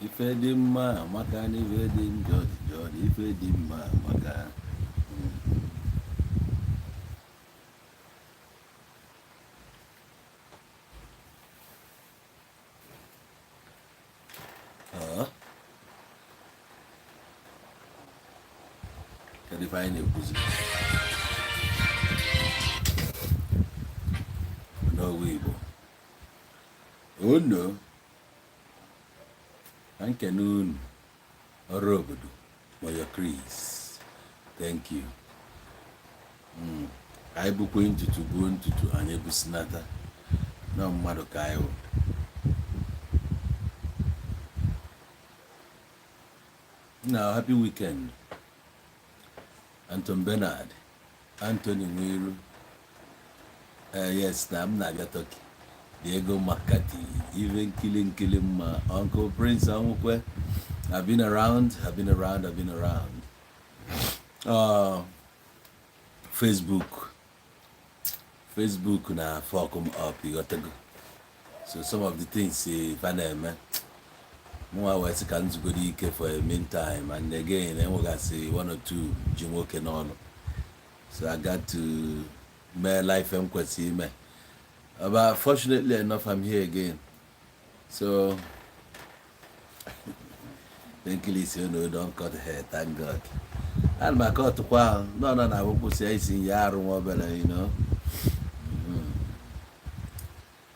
Ife dị mma maka na ife dị njọ dị njọ ife dị mma maka kedu ife anyị na-ekwuzi n'ogwe Igbo unu ka nkene unu ọrụ obodo Moyo Chris thank you anyị bụkwa ntutu gbuo ntutu anyị ebusinata na mmadụ ka anyị hụ now happy weekend Anton Bernard Anthony Nwiru yes na m na-abịa Turkey Diego Makati even killing ma Uncle Prince Anwukwe I've been around Facebook na fuck them up you got to go so some of the things if I name more was can go ike for a meantime and again then we got say one or two Jim working on so I got to my life and kwesi me but fortunately enough I'm here again so thank you don't cut hair thank God and my cut kwa no I won't say isi yaru obele you know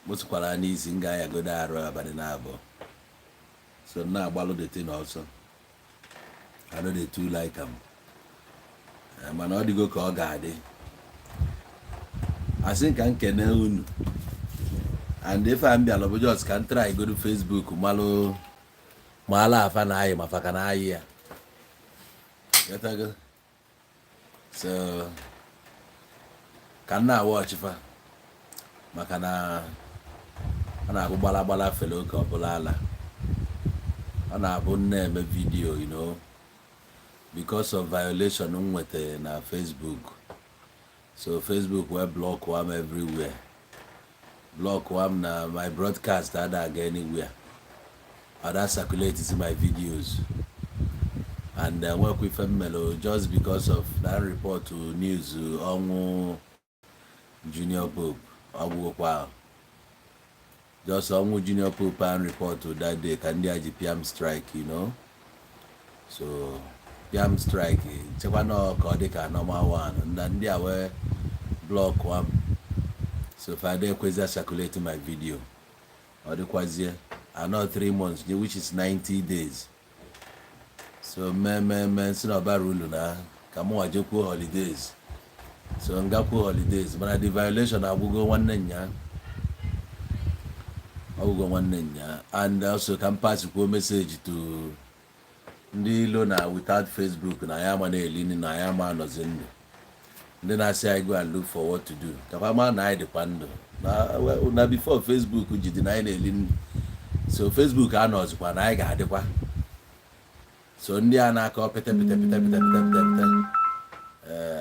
most kwala ni isi nga ya go daru abani na abo so now I the thing also I know they too like them man all the go ka ogade I think I can unu and if I'm be alobo just can try go to Facebook malo mala afa na ayi mafaka na ayi ya get go so can na watch fa maka na ana go bala fellow ka bulala ana abụ na-eme video you know because of violation nwete na Facebook so Facebook will block one everywhere block one na my broadcast that I get anywhere and that circulates in my videos and I work with Melo just because of that report to news on Junior Pope just on Junior Pope and report to that day can the PM strike you know so PM strike chekwa no ka dị ka normal one and they were block one so if I dey kwezi circulate my video or the kwazie another 3 months which is 90 days so men sin oba rule na ka mo wajekwu holidays so ngakwu holidays but the violation agwugo nwanne nya and also can pass a message to ndị ilo na without Facebook na ya ma na-elini na ya ma nọzi ndụ ndị na-asị I go and look for what to do kapa ma na anyị dịkwa ndụ na before Facebook jidi na anyị na-eli ndụ so Facebook anọzikwa na anyị ga-adịkwa so ndị a na-akọ pete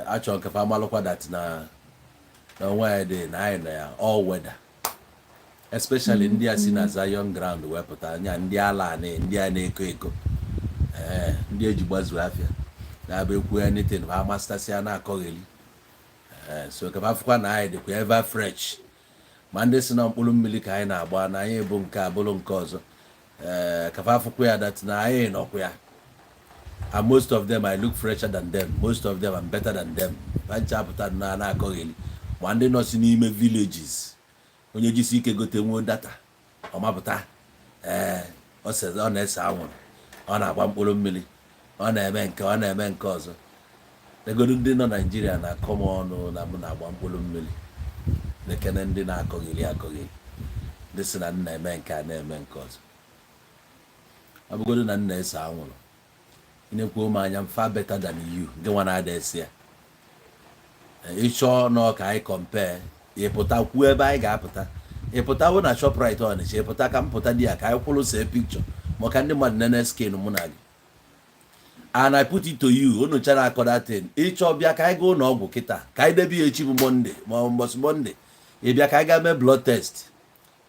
achọ kapa malụkwa that na onwe ya dị na anyị na ya all weather especially ndị a si na Zion ground wepụta anya ndị ala ndị a na-eko ndị eji gbazu afia na-abụ ekwu anything ha masters ya na-akọgheli so ka afụkwa na anyị dịkwa ever fresh ma ndị si na mkpụrụ mmiri ka anyị na-agba na anyị bụ nke abụrụ nke ọzọ ka afụkwa ya that na anyị nọkwa ya and most of them I look fresher than them most of them I'm better than them ha nchapụta na-akọgheli ma ndị nọ si n'ime villages onye jisi ike gote nwuo data ọmapụta ọ na-ese anwụrụ ọ na-agba mkpụrụ mmiri ọ na-eme nke ọzọ legodu ndị nọ Nigeria na-akọ m ọnụ na m na-agba mkpụrụ mmiri lekene ndị na-akọgheli ndị si na nna eme nke a na-eme nke ọzọ ọ bụgodu na nna ese anwụrụ ịna-ekwu ụmụ anya far better than you gị nwa na-ada esi ya ịchọ na ka anyị compare ịpụta kwuo ebe anyị ga-apụta ịpụta bụ na Shoprite Ọnịcha ịpụta ka m pụta dị ya ka anyị kwụrụ see picture maka ndị mmadụ nene skin mụ na gị and I put it to you unu chara akọda ten ịchọ bịa ka anyị gaa ụlọ ọgwụ kịta ka anyị debe ya echi bụ Monday ma ọ mbọsị Monday ị bịa ka anyị gaa mee blood test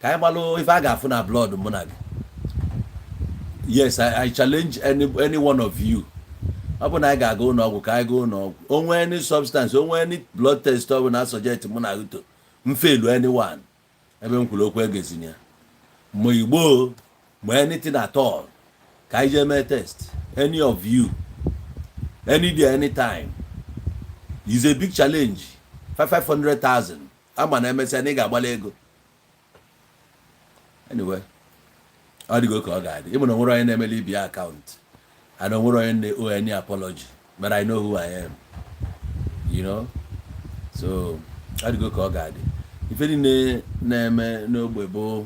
ka anyị malụ ife a ga-afụ na blood mụ na gị yes, I challenge any one of you. Upon I got go no, I go no. On any substance, on any blood test, or when I suggest to fail anyone. Everyone could look where gets in here. Mo anything at all. Kaijeme test. Any of you, any day, anytime. It's a big challenge. 500,000. I'm an MSN nigga balego. Anyway, how do you go call God? Even though we're in MLB account, I don't owe any apology, but I know who I am. You know? So, how do you go call God? If any name no bebo,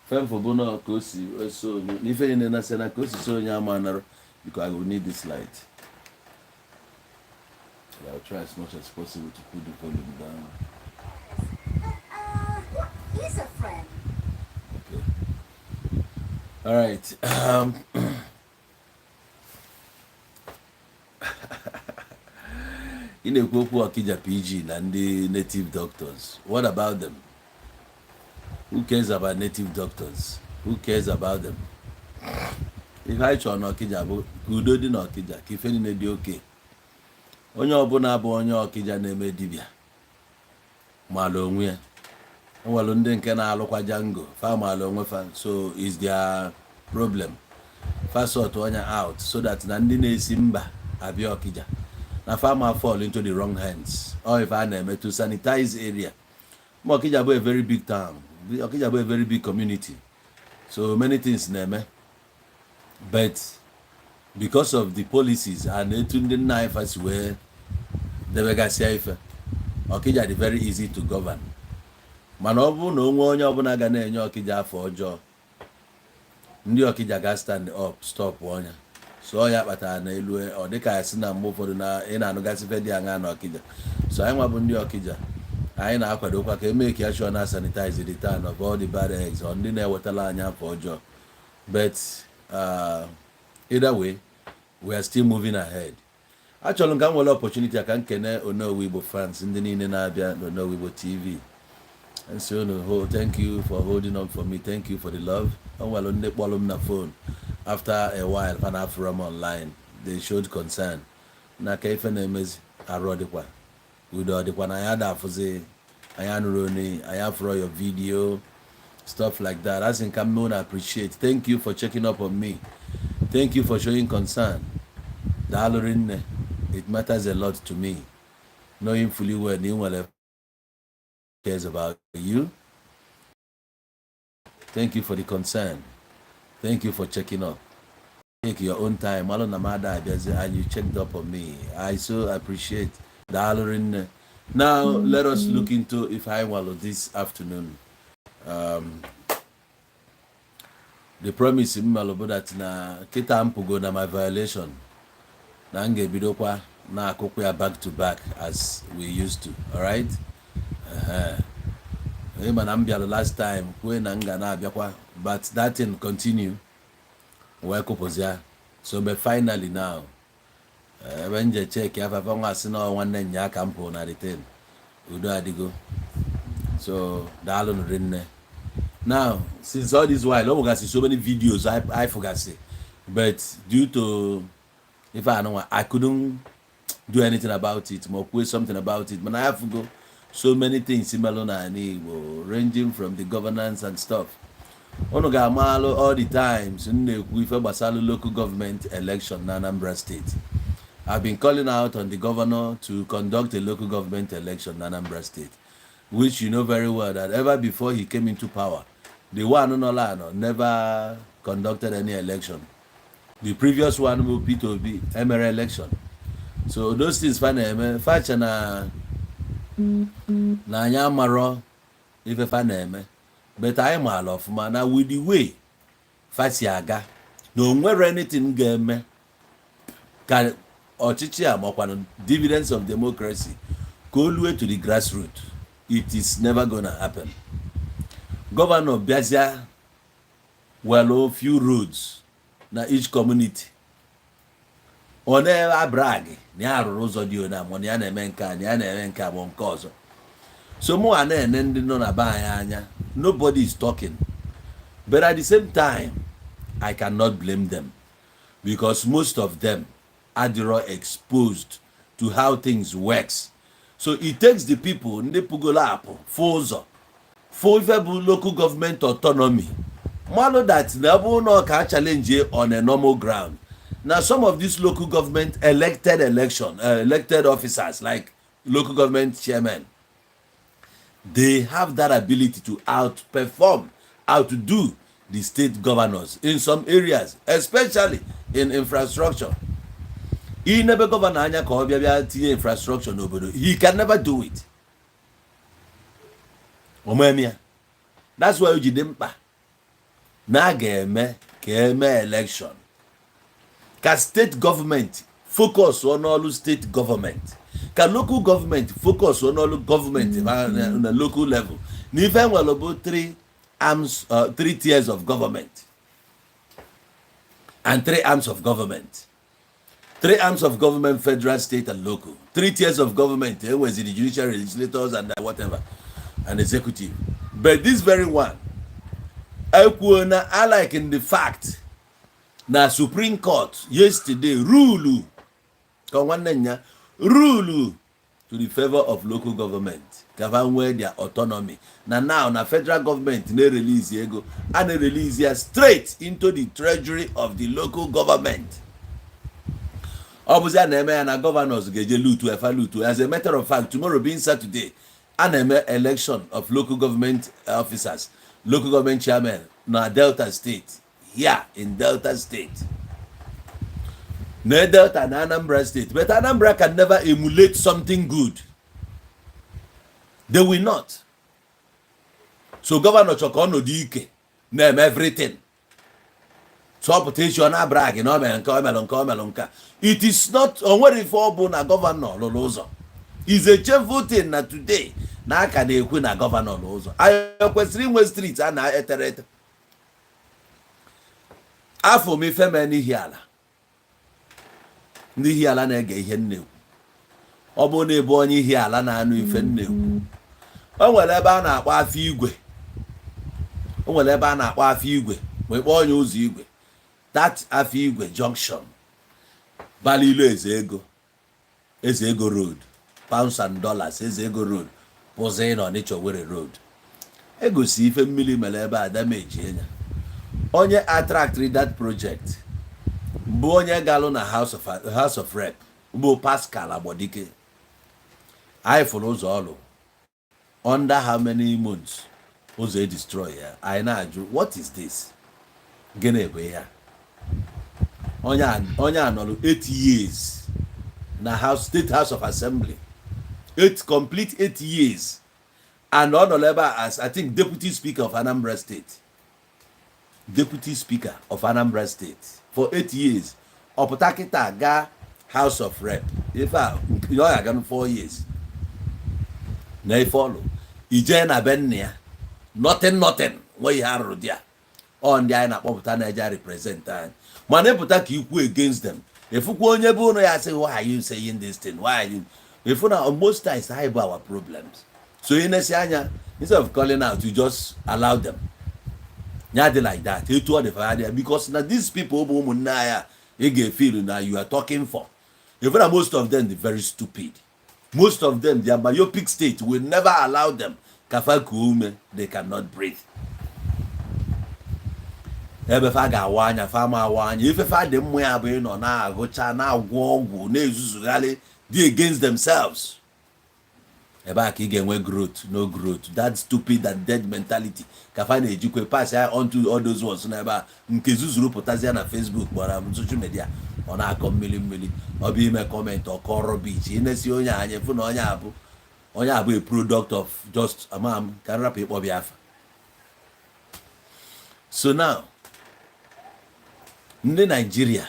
fem for bono kosi, so if any nasena kosi so yamanaro, because I will need this light. I'll try as much as possible to put the volume down. He's a friend. Okay. All right. In a Kwoku Okija PG and the native doctors, what about them? Who cares about native doctors? Who cares about them? If I try Okija, Udo di Okija, Kifeni ne di okay. Onye ọbụla bụ onye Okija na-eme dibia malụ onwe ya nwere ndị nke na-alụkwa jango fa malụ onwe fa, so is their problem. Fa sort onye out so that na ndị na-esi mba abịa Okija na farmer fall into the wrong hands, or if I name to sanitize area. Okija bụ a very big town, Okija bụ a very big community, so many things name, but because of the policies and the knife as well, the Vegasia Okija is very easy to govern. Manobu no one ọbụna ga na-enye Okija afọ ọjọọ. Ndị Okija ga stand up, stop one. So ya kpatara na elu ọ dịka esi na mgbe ụfọdụ na ị na-anụgasị fedi anya na Okija. So anyị nwabụ ndị Okija, anyị na-akwadokwa ka eme ka sure na sanitize the town of all the bad eggs ọ ndị na-ewetala anya afọ ọjọọ. But either way, we are still moving ahead. Actually, I'm going to opportunity I can connect Onowu Igbo fans in the Ninabia Onowu Igbo TV. And so, thank you for holding on for me. Thank you for the love. And well, on the phone after a while, when from online, they showed concern. Na kaife names arodikwa. Udo dikwa na yada fuze. Ayanuroni, ayafro your video, stuff like that. As in come known, I appreciate. Thank you for checking up on me. Thank you for showing concern. It matters a lot to me, knowing fully well anyone cares about you. Thank you for the concern. Thank you for checking up. Take your own time. And you checked up on me. I so appreciate. Now let us look into if I will this afternoon. The promise in Malobo that na kita ampugo na my violation. Na nge bidokwa na akokwe back to back as we used to. All right. The last time when nga na abiakwa, but that thing continue. So but finally now, when you check if I found us no one then ya campo na return. Udo adigo. So dalon rinne. Now, since all this while, I see so many videos I forgot say, but due to if I know I couldn't do anything about it, more quit something about it, but I have to go so many things similar ranging from the governance and stuff. All the times with a local government election in Anambra State. I've been calling out on the governor to conduct a local government election in Anambra State, which you know very well that ever before he came into power, the one never conducted any election. The previous one will be to be Emery election. So those things fine facha na nyamaro if fine but I am all of man with the way fasiaga no nwere anything game can ọchịchị a dividends of democracy go all the way to the grassroots. It is never gonna happen. Governor Biazia well few roads na each community. One brag ni arụrụ ụzọ dị ona mo ni a na-eme nka ni a na-eme nka mo nke ọzọ. So mo ana ndị nọ na ba anya, nobody is talking. But at the same time, I cannot blame them, because most of them are exposed to how things works. So it takes the people ndị pugolo apụ fụ ụzọ fụ ife bụ local government autonomy mmanụ that na bụ na ka challenge on a normal ground. Now some of these local government elected officers like local government chairmen, they have that ability to outdo the state governors in some areas, especially in infrastructure. He never govern anya ka ọ bịa tinye infrastructure n'obodo. He can never do it. Omemia. That's why uji dị mkpa na ga-eme ka eme election. Ka state government focus on all state government. Ka local government focus on all government on a local level. N'ife nwere bụ three tiers of government and 3 arms of government. 3 arms of government: federal, state, and local. 3 tiers of government, was the judiciary, legislators, and whatever, and executive. But this very one, I like in the fact na Supreme Court yesterday rule to the favor of local government, where their autonomy. Now na federal government they release ego and they release here straight into the treasury of the local government. Obviously, and governors get lutu. As a matter of fact, tomorrow being Saturday, an election of local government officers, local government chairman, na Delta State, here in Delta State. Na Delta and Anambra State, but Anambra can never emulate something good. They will not. So Governor Chokono Dike name everything. So petition brag in Omelonka. It is not on where for na governor Lolozo. Is a cheerful thing na today. Na ka de ekwu na governor Lolozo. I question West Street and I iterate. Afọ me feme ni hiala. Ndi hiala na ege ihe nnewu. Ọ bụ na ebe onye hiala na anu ife nnewu. O nwere ebe a na-akpọ afọ igwe. O nwere ebe a na-akpọ afọ igwe. Wee kpọọ onye ụzọ igwe. That afọ igwe junction. Balilo Eze Ego Road. Pounds and dollars Eze Ego Road. Pụzi na Ọnịcha Owerri Road. Egosi ife mmiri mere ebe a damage enya. Onye attracted that project bụ onye galụ na House of Rep bụ Pascal Agbodike. I fụrụ ụzọ ọrụ under how many months ụzọ destroy ya. I na-ajụ, what is this? Gịnị bụ ya? Onye anọrụ 8 years na State House of Assembly, complete 8 years, and honorable as I think Deputy Speaker of Anambra State. Deputy Speaker of Anambra State for 8 years. Oputakita ga House of Rep. If you are going 4 years. Now follow. Ije na bennia. Nothing. What you have there. On the na Poputa Niger represent. Man puta ki against them. If you go onye bu no ya say, why are you saying this thing? Why are you? If na on most times hide our problems. So instead of calling out, you just allow them. Nyadi like that. Because now these people feel now you are talking for. Even most of them they're very stupid. Most of them, their myopic state will never allow them. They cannot breathe. If they against themselves. Growth, no growth. That stupid and dead mentality. Kafane ejikwe pass onto all those ones never nkezuzuru potazia na Facebook but social media ona akom mili obi me comment or call rubbish inesi onye anye fu na onye abu a product of just amam can rap people biafa. So now in Nigeria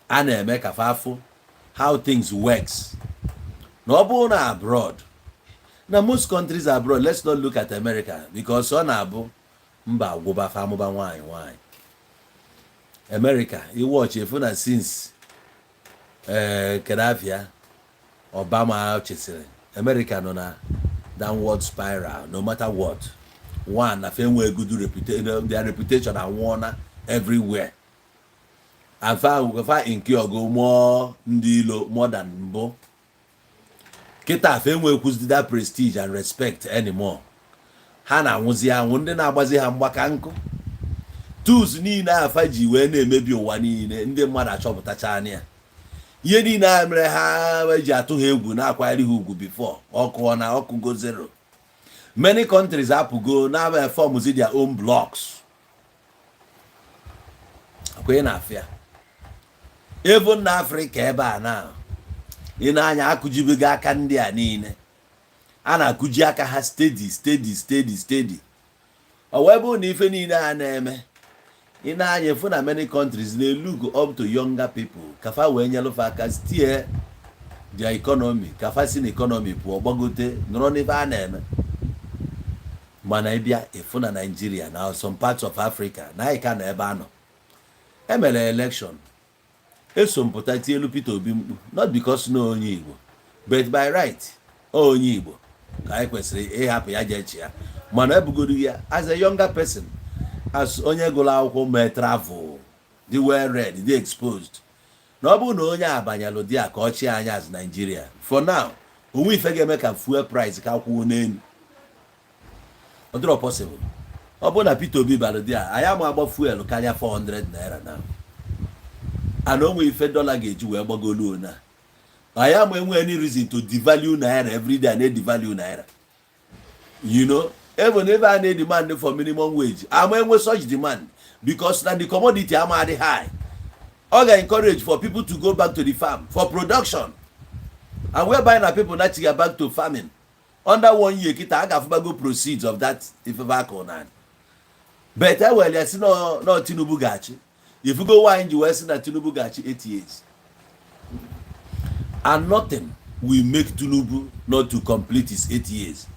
ana eme kafafu how things works. No bụ na abroad. Now most countries abroad, let's not look at America because on abu mba gwuba famuba why. America, you watch if una since Gaddafi Obama chesere. America no na downward spiral no matter what. One, I feel we good reputation, their reputation and one everywhere. And fa inki ogo more ndilo more than mbo. Kita fe enwekwuzi that prestige and respect anymore. Ha na-anwụzi anwụ, ndị na-agbazi ha mgbaka nkụ. Tools niile afa ji wee na-emebi ụwa niile, ndị mmadụ achọpụtacha anya. Ihe niile a mere ha ji atụ ha egwu na-akwanyere ha ugwu before ọkụ na ọkụ go zero. Many countries apụgo na form their own blocks. Akwe na afia. Even na Africa ebe a na ị na-anya akụjibiga aka ndị a niile. A na-akụji aka ha steady. O wee bụ na ife niile a na-eme. Ị na-anya efu na many countries they look up to younger people. Kafa wee nyelufa aka steer their economy. Kafa si na economy pụọ gbagote nọrọ n'ife a na-eme. Mana ịbịa efu na Nigeria na some parts of Africa na anyị ka na ebe anọ. Emere election. Esompụta tielu Peter Obi mkpu, not because no onye Igbo, but by right onye Igbo ka anyị kwesịrị ịhapụ ya jechi ya. Mana ebugodu ya as a younger person, as onye gụrụ akwụkwọ mee travel, dị well read, dị exposed. Na ọ bụrụ na onye abanyalụ dị a ka ọchị anya as Nigeria, for now onwe ife ga-eme ka fuel price ka kwuo n'elu. Ọ dịrọ possible. Ọ bụrụ na Peter Obi balụ dị a, anyị ama agba fuel karịa 400 naira now. And onwe ife dollar ga-eji wee gbagolu na. I am any reason to devalue naira every day and devalue naira. You know, even if I need demand for minimum wage, I'm with such demand because now the commodity am already high. I get encourage for people to go back to the farm for production. And we're buying our people not to get back to farming. Under 1 year, kita aga go proceeds of that if back on that. But I will yes no Tinubu gachi. If you go wind you will see that Tinubu gachi 8 years. And nothing will make Tinubu not to complete his 8 years.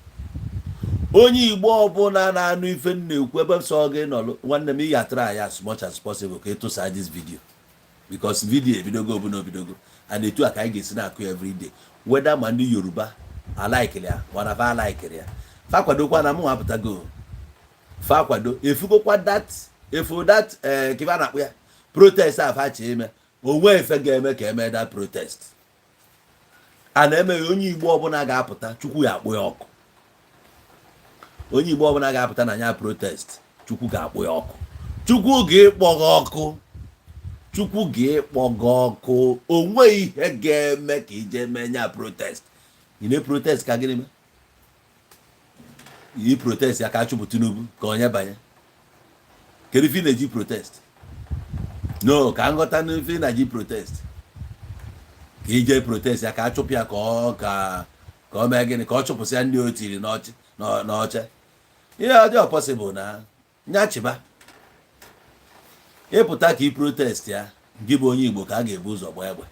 Onye Igbo ọbụla na-anụ ife na-ekwu ebe so gị nọ nwanne m ya try as much as possible ka ịtụsa this video because video ebidogo bụ n'obidogo and etu aka anyị ga-esi na-akụ every day whether ma ndị Yoruba alaikiri ya wanafa alaikiri ya fa kwadokwa na mụ hapụtago fa kwado efugokwa that kiba na-akpụ ya protest afa chi eme onwe ife ga-eme ka eme that protest a na-eme onye Igbo ọbụla ga-apụta Chukwu ya akpụ ya ọkụ. Onye Igbo ọbụla ga-apụta na nya protest Chukwu ga-akpụ ya ọkụ. Chukwu ga-ekpọ gị ọkụ. Chukwu ga-ekpọ gị ọkụ. Onwe ihe ga-eme ka ije mee nya protest. Ị na-protest ka gịnị mee? Ị protest ya ka achụpụ Tinubu ka onye banye. Kedu ife na-eji protest? No, ka nghọta n'ife na-eji protest. Ka ije protest ya ka achụpụ ya ka o mee gịnị ka ọ chụpụsị ya ndị o tiri n'ọche. Ihe ọ dị possible na nyachiba ịpụta ka ị protest ya gị bụ onye Igbo ka a ga-ebu ụzọ gbaa egbe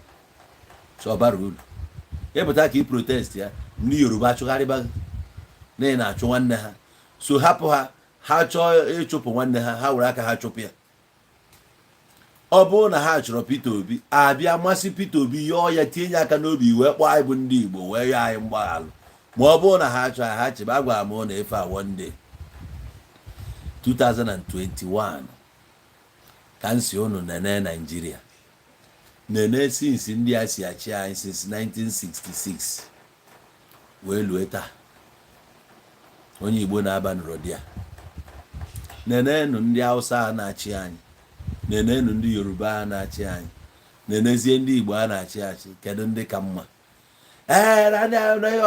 so bara uru. Ịpụta ka ị protest ya ndị Yoruba achụgharịba na na-achụ nwanne ha so hapụ ha chọọ ịchụpụ nwanne ha were aka ha chụpụ ya. Ọ bụrụ na ha chọrọ Peter Obi abịa masị Peter Obi yọọ ya tinye aka n'obi wee kpọọ anyị bụ ndị Igbo wee yọọ anyị mgbaghalụ ma ọ bụrụ na ha chọrọ ha chebe agwara m na efe a one day 2021 ka nsi unu nene Nigeria nene since ndị a si achị anyị since 1966 wee lue taa onye Igbo na-aba n'rodia nenenu ndị Hausa na-achị anyị nenenu ndị Yoruba a na-achị anyị nenezie ndị Igbo a na-achị achị kedu ndị ka mma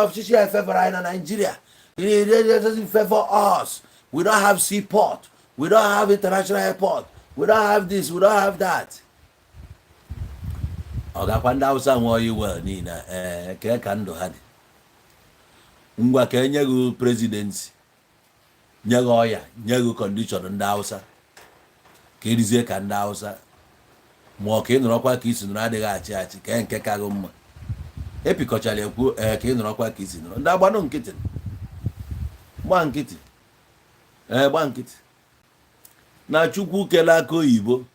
official favor in Nigeria. It doesn't favor us. We don't have seaport. We don't have international airport. We don't have this. We don't have that. Ogakwa ndị Hausa nwe iwe niile ke ka ndụ ha dị. Ngwa ka enye gị presidency. Nye gị ọya, nye gị condition ndị Hausa. Ka erizie ka ndị Hausa. Ma ọ ka ị nọrọkwa ka isi nọrọ adịghị achị achị ka nke ka gị mma. Epikochara ekwu ka ị nọrọkwa ka isi nọrọ ndị agbanụ nkịtị gba nkịtị gba nkịtị na Chukwu kele aka oyibo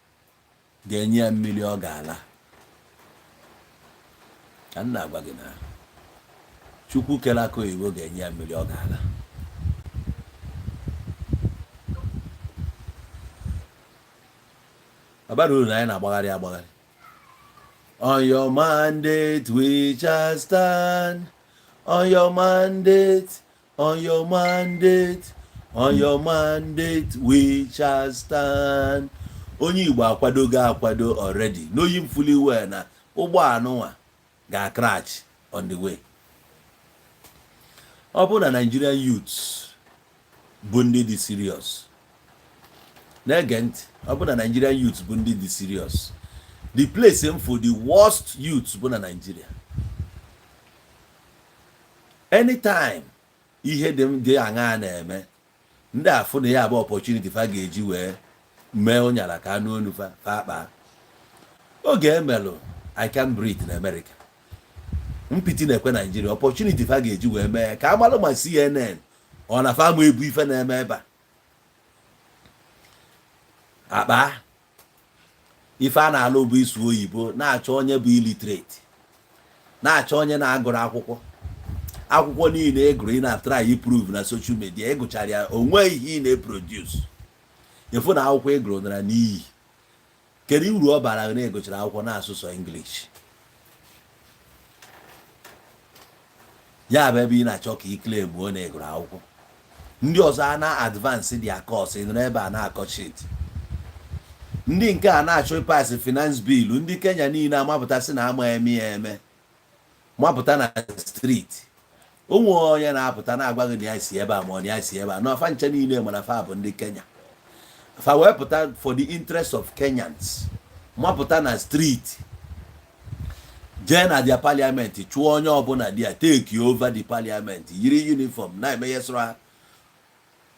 ga-enye ya mmiri ọ ga-ala ka m na-agwa gị na Chukwu kele aka oyibo ga-enye ya mmiri ọ ga-ala. Abadu na na agbagharị. On your mandate we shall stand. On your mandate, on your mandate, on your mandate we shall stand. Onye Igbo akwado already. Know him fully well na ụgbọ anụnwa ga crash on the way. Ọ bụ na Nigerian youths bụ ndị dị serious. Na-ege ntị, ọ bụ na Nigerian youths bụ ndị dị serious. The place for the worst youths bụ na Nigeria. Anytime ihe dị aṅa na-eme, ndị afụ na ya bụ opportunity fa ga-eji wee mee onyala ka anụ onu fa akpa. Oge emelụ I can breathe na America. Mpiti na-ekwe Nigeria, opportunity fa ga-eji wee mee ka amalụ ma CNN ọ na fa ma ebu ife na-eme ebe a. Akpa ife a na-alụ bụ isu oyibo na-achọ onye bụ illiterate, na-achọ onye na-agụrụ akwụkwọ niile egụrụ ị na-try prove na social media egụchara ya onwe ihe ị na-eproduce efu na akwụkwọ egụrụ nara n'iyi. Kedu uru ọ bara na egụchara akwụkwọ na-asụsụ English? Ya bụ ebe ị na-achọ ka ikle bụ na egụrụ akwụkwọ. Ndị ọzọ a na-advance their course ị nọ ebe a na-akọ shit. Ndị nke a na-achọ pass finance bill, ndị Kenya niile amapụta sị na ama eme mapụta na street. Onwe onye na-apụta na-agwa gị na ya si ebe a ma ọ na ya si ebe a n'ọfa nche niile mana fa bụ ndị Kenya. Fa wee pụta for the interest of Kenyans, mapụta na street, jee na their parliament, chụọ onye ọbụla dia take over the parliament, yiri uniform na-eme yesra.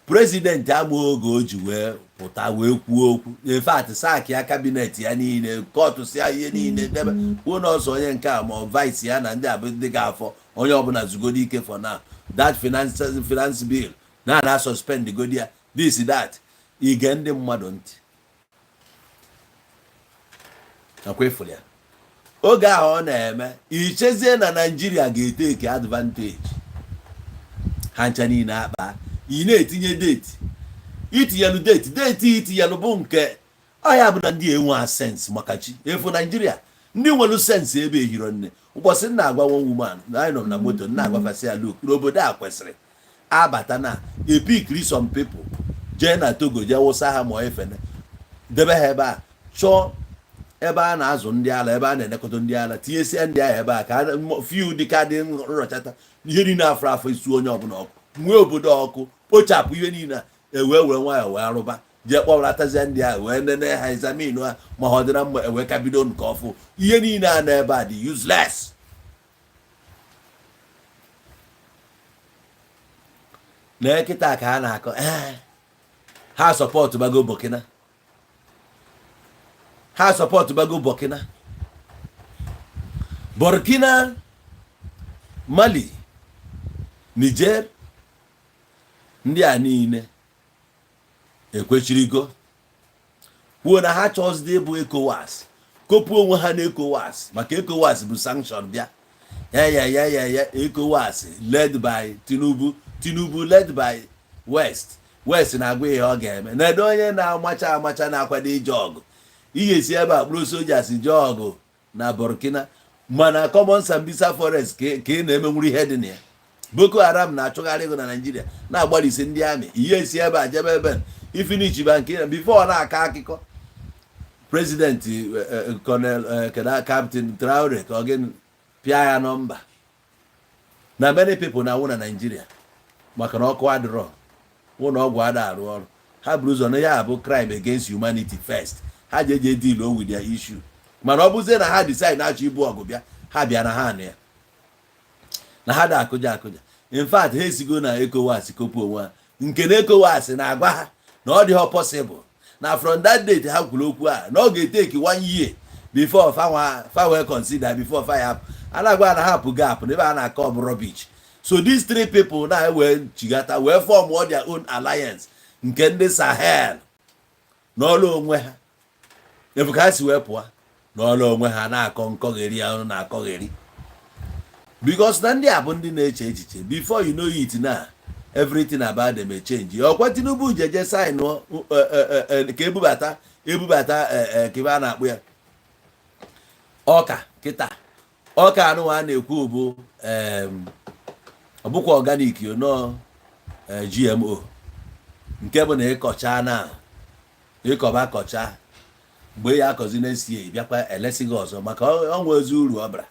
President ama oge o ji wee pụta wee kwuo okwu. In fact, sack ya cabinet ya niile, court si ya ihe niile debe ụnọ ọzọ onye nke a ma vice ya na ndị abụ ndị ga-afọ onye ọbụla zugodi ike for now. That finance bill na suspend godi ya this that. Ige ndị mmadụ ntị akwefuru ya. Oge ahụ ọ na-eme ichezie na Nigeria ga-eteke advantage. Ha ncha niile akpa ị na-etinye date, itinyelu date itinyelu bụ nke ọya bụ na ndị enwe sense maka chi efu Nigeria. Ndị nwere sense ebe ehiro nne ụbọchị nna agwa one woman na anyị nọ na moto nna agwafasị ya look n'obodo a kwesịrị abata na epikri some people jee na Togo jee wụsa ha ma efene debe ha ebe a chọọ ebe a na-azụ ndị ala, ebe a na-elekọta ndị ala, tinyesie ndị agha ebe a ka few dịka dị nrọchata ihe niile afọ isu onye ọbụla ọkụ nwee obodo ọkụ kpochapụ ihe niile wee nwayọ wee arụba jee kpọrọtazie ndị agha wee nene ha examine ha ma ọ dịra mma wee ka bido nke ọfụ. Ihe niile a na-ebe a dị useless. Na kịta ka ha na-akọ ha support bago Burkina, ha support bago Burkina, Mali, Niger. Ndị a niile ekwechirigo kwuo na ha chọzide bụ ECOWAS, kopuo onwe ha na ECOWAS maka ECOWAS bụ sanction bịa ya ECOWAS led by Tinubu led by West na-agwa ihe ọ ga-eme. Na edo onye na-amacha na-akwado ije ọgụ ihe si ebe a kpụrụ sojas je ọgụ na Burkina mana Common Sambisa Forest ka ị na-emenwuru ihe dị na ya. Boko Haram na-achụgharị ego na Nigeria na-agbalịsi ndị amị ihe si ebe a jebe ebe ifinichi ba nke before na-aka akụkọ President Colonel Captain Traore ka ọ gị pịa ya nọmba na many people na-anwụ na Nigeria maka na ọkụ adịrọ ụlọ ọgwụ ada arụ ọrụ. Ha buru ụzọ na ya bụ crime against humanity first. Ha jeje deal with their issue mana ọ bụzie na ha decide na-achọ ibu ọgụ bịa ha bịa na ha na ya na ha da akụja. In fact, ha esigo na ECOWAS kopu onwe ha nke na ECOWAS na-agwa ha na ọ dịghọ possible na from that date ha kwuru okwu a na ọ ga-eteki 1 year before fa wee consider before fa ya a na-agwa na hapụ gap n'ebe a na-akọ bụ rubbish. So these three people na wee chigata wee form all their own alliance nke ndị Sahel n'ọlụ onwe ha efu ka ha si wee pụọ n'ọlụ onwe ha na-akọ nkọgheri ya na-akọgheri. Because na ndị a bụ ndị na-eche echiche before you know it na everything about them may change. Ọkwa Tinubu jeje sign ka ebubata ebubata kibe a na-akpụ ya ọka kịta ọka anụnwa a na-ekwu bụ ọ bụkwa organic nọ GMO nke bụ na ịkọcha na ịkọba kọcha mgbe ya akọzi na-esi bịakwa elesi gị ọzọ maka ọnwa ezi uru ọ bara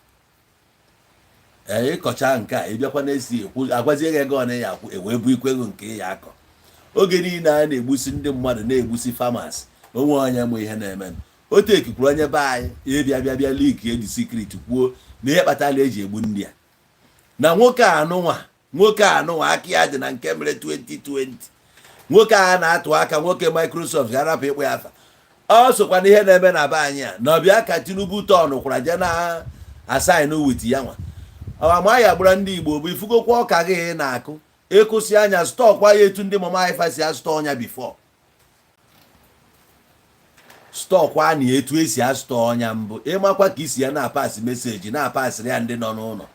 ịkọcha nke a ịbịakwa na-esi agwazie gị ego ọna ya akwụ ewee bụ ikwego nke ya akọ oge niile a na-egbusi ndị mmadụ na-egbusi famas onwe onye mụ ihe na-eme otu ekikwuru onye be anyị ihe bịa liki edi sikret kwuo na ihe kpatara eji egbu ndị a na nwoke anụnwa aka ya dị na nke mere 2020 nwoke a na-atụ aka nwoke Microsoft ga-arapụ ịkpụ ya afa ọ sokwa na ihe na-eme na be anyị a na ọbịa ka Tinubu tọn kwara je na asaịnụ wit ya nwa ọma ya gbara ndị Igbo bụ ifugokwa ọka gị na-akụ ịkụsi anya stọkwa ya etu ndị mama anyị fasi astọ ọnya bifọ stọkwa na etu esi astọ ọnya mbụ ịmakwa ka isi ya na-apasị meseji na-apasịrị ya ndị nọ n'ụlọ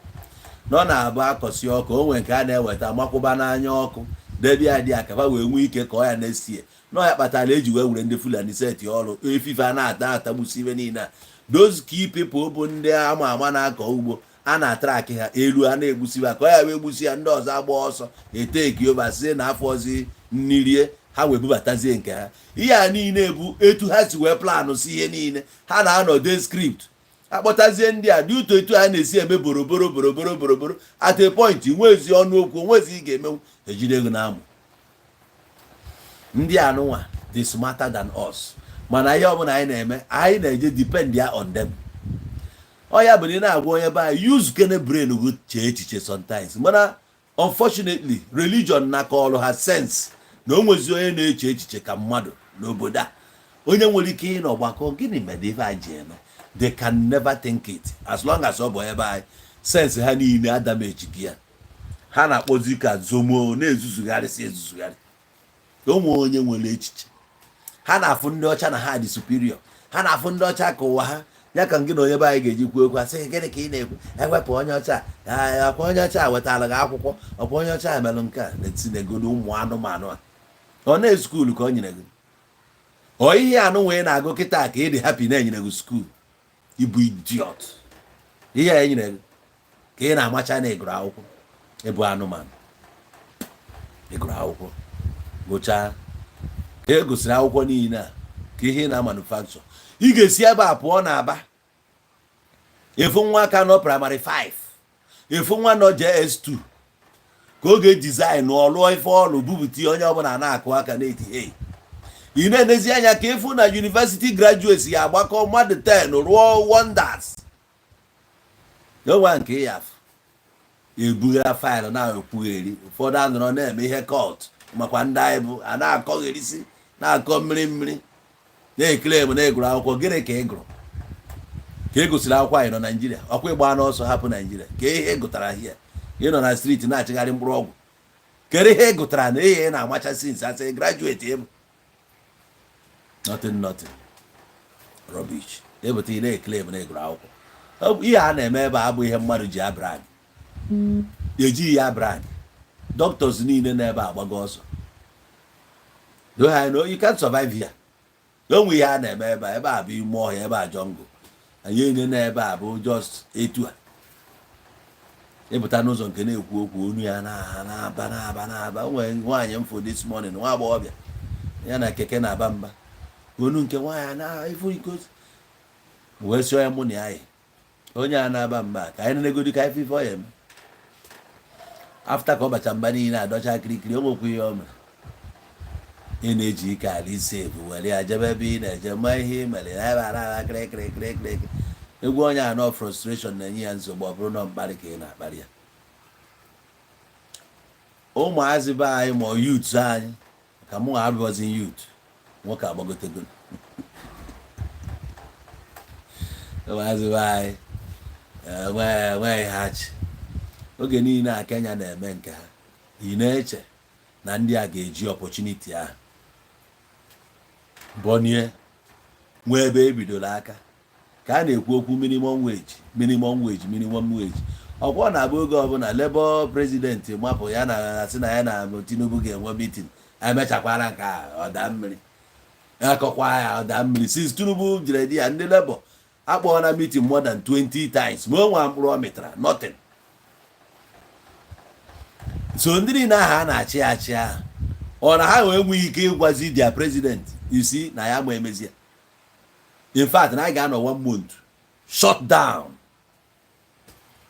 nọ na-abụ akọsi ọkụ o nwere nke a na-eweta makwụba n'anya ọkụ debia dị akaba wee nwee ike ka ọ ya na-esie nọ ya kpatara eji wee were ndị Fulani seti ọrụ efife a na-ata atagbusi ibe niile a those key people bụ ndị ama ama na-akọ ugbo a na-atraki ha elu a na-egbusiba ka ọ ya wee gbusi ya ndị ọzọ agba ọsọ eteki ova sie na afọ ozi nnirie ha wee bubatazie nke ha ihe a niile bụ etu ha si wee planụ si ihe niile ha na-anọ de skript akpọtazie ndị a dị ụtọ etu ha na-esi eme boroboro at a point nwezi ọnụ okwu nwezi ị ga-emenwu ejide ego na amụ ndị anụnwa dị smarter than us mana ihe ọbụla anyị na-eme anyị na-eje depend ya on them ọ ya bụ na ị na-agwa onye be anyị use kene brain go chee echiche sometimes mana unfortunately religion na kọọlụ ha sense na o nwezi onye na-eche echiche ka mmadụ n'obodo a onye nwere ike ịnọ ọgbakọ gịnị mere ife a ji eme they can never think it as long as ọ bụ onye be anyị sense ha niile adamechi ya ha na-akpọzi ka zomo na-ezuzugharịsị ezuzugharị onwe onye nwere echiche ha na-afụ ndị ọcha na ha dị superior ha na-afụ ndị ọcha ka ụwa ha ya ka gị na onye be anyị ga-eji kwuo okwu asị gịnị ka ị na-ekwu ewepụ onye ọcha akwa onye ọcha wetara gị akwụkwọ ọkwa onye ọcha emelụ nke a na-etinegodo ụmụ anụmanụ a ọ na-eskuulu ka ọ nyere gị ọ ihe anụ wee na-agụ kịta ka ị dị hapi na-enyere gị skuulu ịbụ idiot ihe a enyere gị ka ị na-amacha na ịgụrụ akwụkwọ ịbụ anụmanụ ịgụrụ akwụkwọ gụchaa ka e gosiri akwụkwọ niile a ka ihe na manufacture ị ga-esi ebe a pụọ na Aba efu nwa aka nọ praịmarị 5 efu nwa nọ JS2 ka oge dizaịnụ ọlụọ ife ọlụ bupụta onye ọbụla na-akụ aka na-eti ị na-enezi anya ka efu na university graduates ya agbakọ mmadụ 10 rụọ wonders n'onwa nke ya ebughara faịlụ na-ekwugheri ụfọdụ anọrọ na-eme ihe kọt makwa ndị anyị bụ a na-akọgherisi na-akọ mmiri na-ekele m na ịgụrụ akwụkwọ gịnị ka ị gụrụ ka e gosiri akwụkwọ anyị nọ Naijiria ọkwa ịgba n'ọsọ hapụ Naijiria ka ihe gụtara hie ị nọ na streeti na-achịgharị mkpụrụ ọgwụ kere ihe gụtara na ihe na-amacha since asị graduate ịbụ nothing rubbish ebute ị na-ekele m na ịgụrụ akwụkwọ ihe a na-eme ebe a bụ ihe mmadụ ji abịara anyị ejighị ya abịara anyị doctors niile n'ebe agbago ọsọ you can't survive here onwe ihe a na-eme ebe a bụ ime ọhịa ebe a jungle anyị enye n'ebe a bụ just etu a ịpụta n'ụzọ nke na-ekwu okwu onu ya na-aba nwere nwaanyị mfo this morning nwa agbọghọbịa ya na keke na-aba mba onu nke nwaanyị na-efu iko wee sịọ ya mụ na anyị onye a na-aba mba ka anyị na-egodi ka ife ọ ya eme afta ka ọ bacha mba niile adọcha kirikiri o nwekwa ihe ọ mere ị na-eji ike ala ise ebu were ya jebe ebe ị na-eje ma ihe mere na kịrịkịrịkịrịkịrị egwu onye anọ frustration na-enye ya nsogbu ọ bụrụ na mkparị ka ị na-akparị ya ụmụazị be anyị ma youth anyị ka mụ abụghịzi youth nwoke agbagotego ụmụazị be anyị enweghị ha chi oge niile a Kenya na-eme nke ha ị na-eche na ndị a ga-eji opportunity ahụ bọnie nwee ebe ebidoro aka ka a na-ekwu okwu minimum wage ọkwa na-abụ oge ọbụla Labour president mapụ ya na asị na ya na Tinubu ga-enwe meeting emechakwara nke a ọda mmiri akọkwa ya da mmiri since Tinubu jere di ya ndị Labour akpọọ na meeting more than 20 times ma o nwa mkpụrụ ọ mịtara nothing. So ndị niile aha a na-achị achị ahụ ọ na ha wee nwee ike ịgwazi their president you see na ya ma emezie. In fact na a ga-anọ 1 month shut down.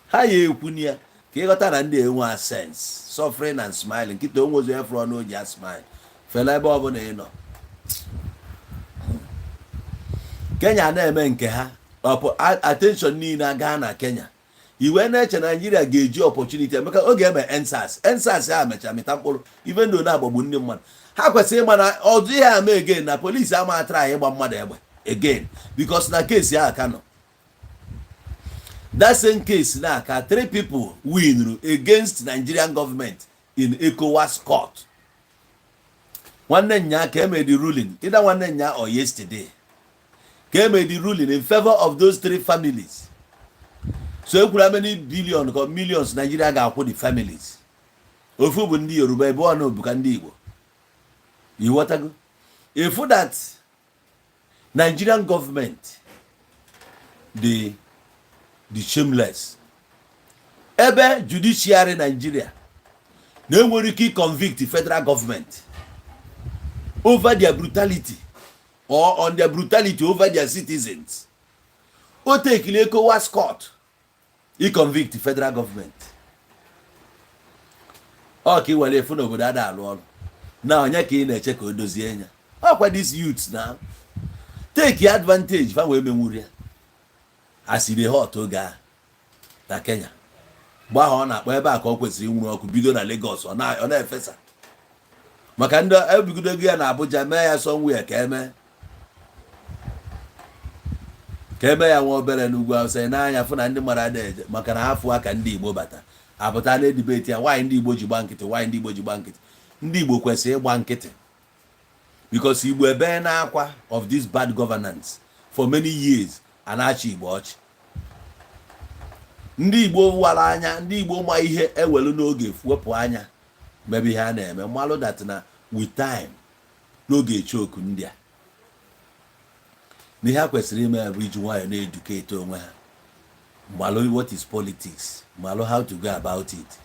Ha ya ekwuni ya ka ịghọta na ndị enwe a sense suffering and smiling nkịta onwe ozo efere ọnụ oji a smile fela ebe ọ bụla ị nọ. Kenya na-eme nke ha attention niile aga na Kenya iwe na-eche Nigeria ga-eji opportunity emeka oge eme ensas ha mecha mịta mkpụrụ even though na-agbagbu ndị mmadụ ha kwesịrị ịma na ọdụ ihe ama again na polisi ama try ịgba mmadụ egbe again because na case ya aka nọ. That same case na aka 3 people win against Nigerian government in ECOWAS court. Nwanne nya ka eme the ruling either nwanne nya or yesterday came the ruling in favor of those 3 families. So how many billion or millions Nigeria ga-akwụ the families? Ofu bụ ndị Yoruba ebe ọ na obuka ndị Igbo. You watago? If that Nigerian government the shameless ebe judiciary Nigeria na enwere ike convict the federal government over their brutality or on their brutality over their citizens. O take ECOWAS court, he convict the federal government. Okay, well, if you know that alone, now you can check on those years. How about these youths now? Take your advantage from where we as the hot toga na Kenya. Gba na akpa ebe aka o kwesịrị nwuru ọkụ bido na Lagos ọ na-efesa. Maka ndị ebigodo gị na Abuja mee ya somewhere ka eme ya nwa obere n'ugwu Awụsa n'anya fụ na ndị mara adeje maka na afụ aka ndị Igbo bata apụta na debate ya why ndị Igbo ji gba nkịtị ndị Igbo kwesịrị ịgba nkịtị because Igbo ebe na akwa of this bad governance for many years anachi Igbo ọchị. Ndị Igbo wara anya ndị Igbo ma ihe ewelu n'oge wepụ anya maybe ha na-eme mmalụ that na with time n'oge choku ndị a n'ihe ha kwesịrị ime bụ iji nwayọ na-educate onwe ha mmalụ what is politics mmalụ how to go about it.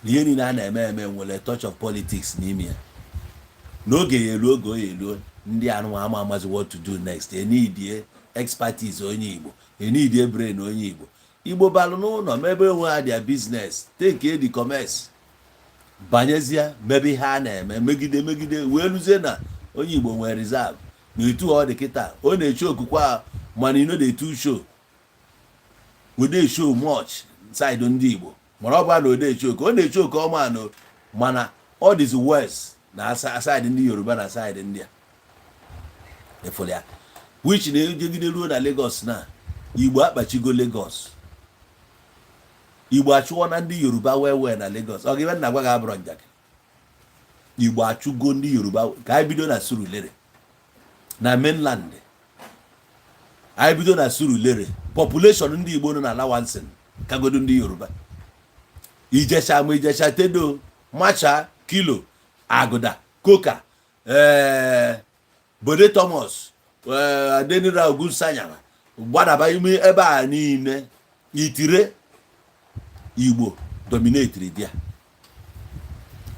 N'ihe niile a na-eme nwere touch of politics n'ime ya n'oge ya eruo oge eruo ndị anụ ama amazi what to do next. Need expertise onye Igbo need brain onye Igbo Igbo balụ n'ụlọ mebe onwe ha their business take the commerce banyezia mebe ha na-eme megide wee luzie na onye Igbo nwere reserve na etu ọ dị kịta ọ na-eche okukwa mana ino dey too show we dey show much side ndị Igbo mara ọ bụ na ọ na-eche oku ọ na-eche oku ọma no mana all this worse na side ndị Yoruba na side ndị a efolia which na-ejegide ruo na Lagos na Igbo akpachigo Lagos. Igbo achụọ na ndị Yoruba wee na Lagos. Ọ ga-ebe na gwa ga-abụrụ njak. Igbo achụgo ndị Yoruba ka anyị bido na Surulere na mainland. Anyị bido na Surulere population ndị Igbo nọ na Lawansin kagodo ndị Yoruba. Ijesha Tedo Macha Kilo Aguda Koka Bode Thomas Adenira Ogunsanyama gbadaba ime ebe a niile itire Igbo dominate dia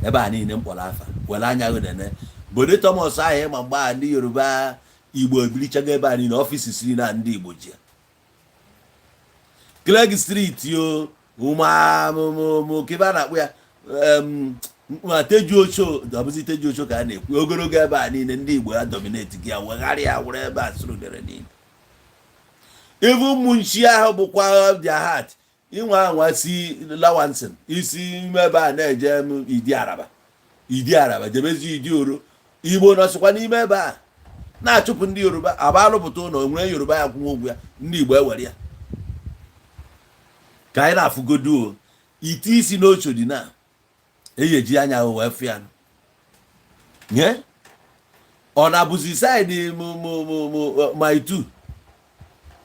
ebe a niile mkpọrọ afa were anya wedene Bode Thomas ahụ ma mgba ndị Yoruba Igbo ebilichaga ebe a niile ọfịs siri na ndị Igbo ji Clegg Street yo ụmụ kiba na akpụ ya ma Teju Ocho dabụzi Teju Ocho ka a na-ekwu ogologo ebe a niile ndị Igbo ya dominate gị wegharị ya were ebe a Surulere niile. Even munchi ahụ bụkwa their heart inwe anwa si Lawansin isi ebe a na-eje Idi Araba jebezi Idi Oro Igbo nọsịkwa n'ime ebe a na-achụpụ ndị Yoruba aba alụpụta ụlọ nwere Yoruba ya kwụnwe ụgwọ ya ndị Igbo ewere ya ka anyị na-afụgodo ite isi n'ocho dị na eyeji anya wee fịa nye ọ na-abụzi side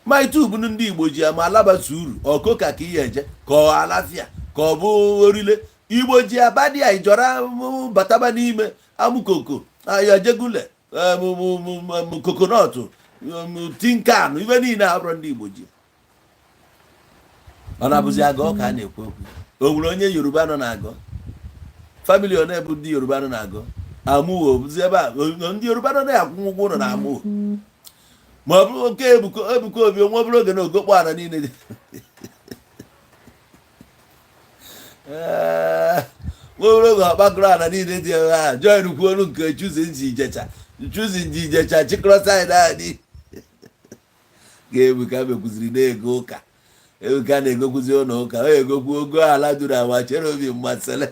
maitu bụ ndị Igbo ji ama alabata uru ọkoka ka ihe eje ka ọ alafia ka ọ bụ orile Igbo ji abadi a ijọra bataba n'ime amụkoko aya jegule kokonọtụ tinkan ibe niile abụrụ ndị Igbo ji ọ na-abụzi agọ ka a na-ekwu okwu. O nwere onye Yoruba nọ na-agọ famili one bụ ndị Yoruba nọ na-agọ amụwo bụzi ebe a ndị Yoruba nọ na-akwụ ụgwọ ụlọ na amụwo ma ọ bụrụ oke Ebuka Obi onwe bụrụ oge na ogokpo ala niile dị nwere oge ọkpakọrọ ala niile dị ebe a join kwuo olu nke chuzi nji ijecha chịkọrọ saịdị anyị ga-Ebuka mekwuziri na-ego ụka Ebuka na-egokwuzi ụlọ ụka o egokwu ogo ala duru awa chere obi mmasịrị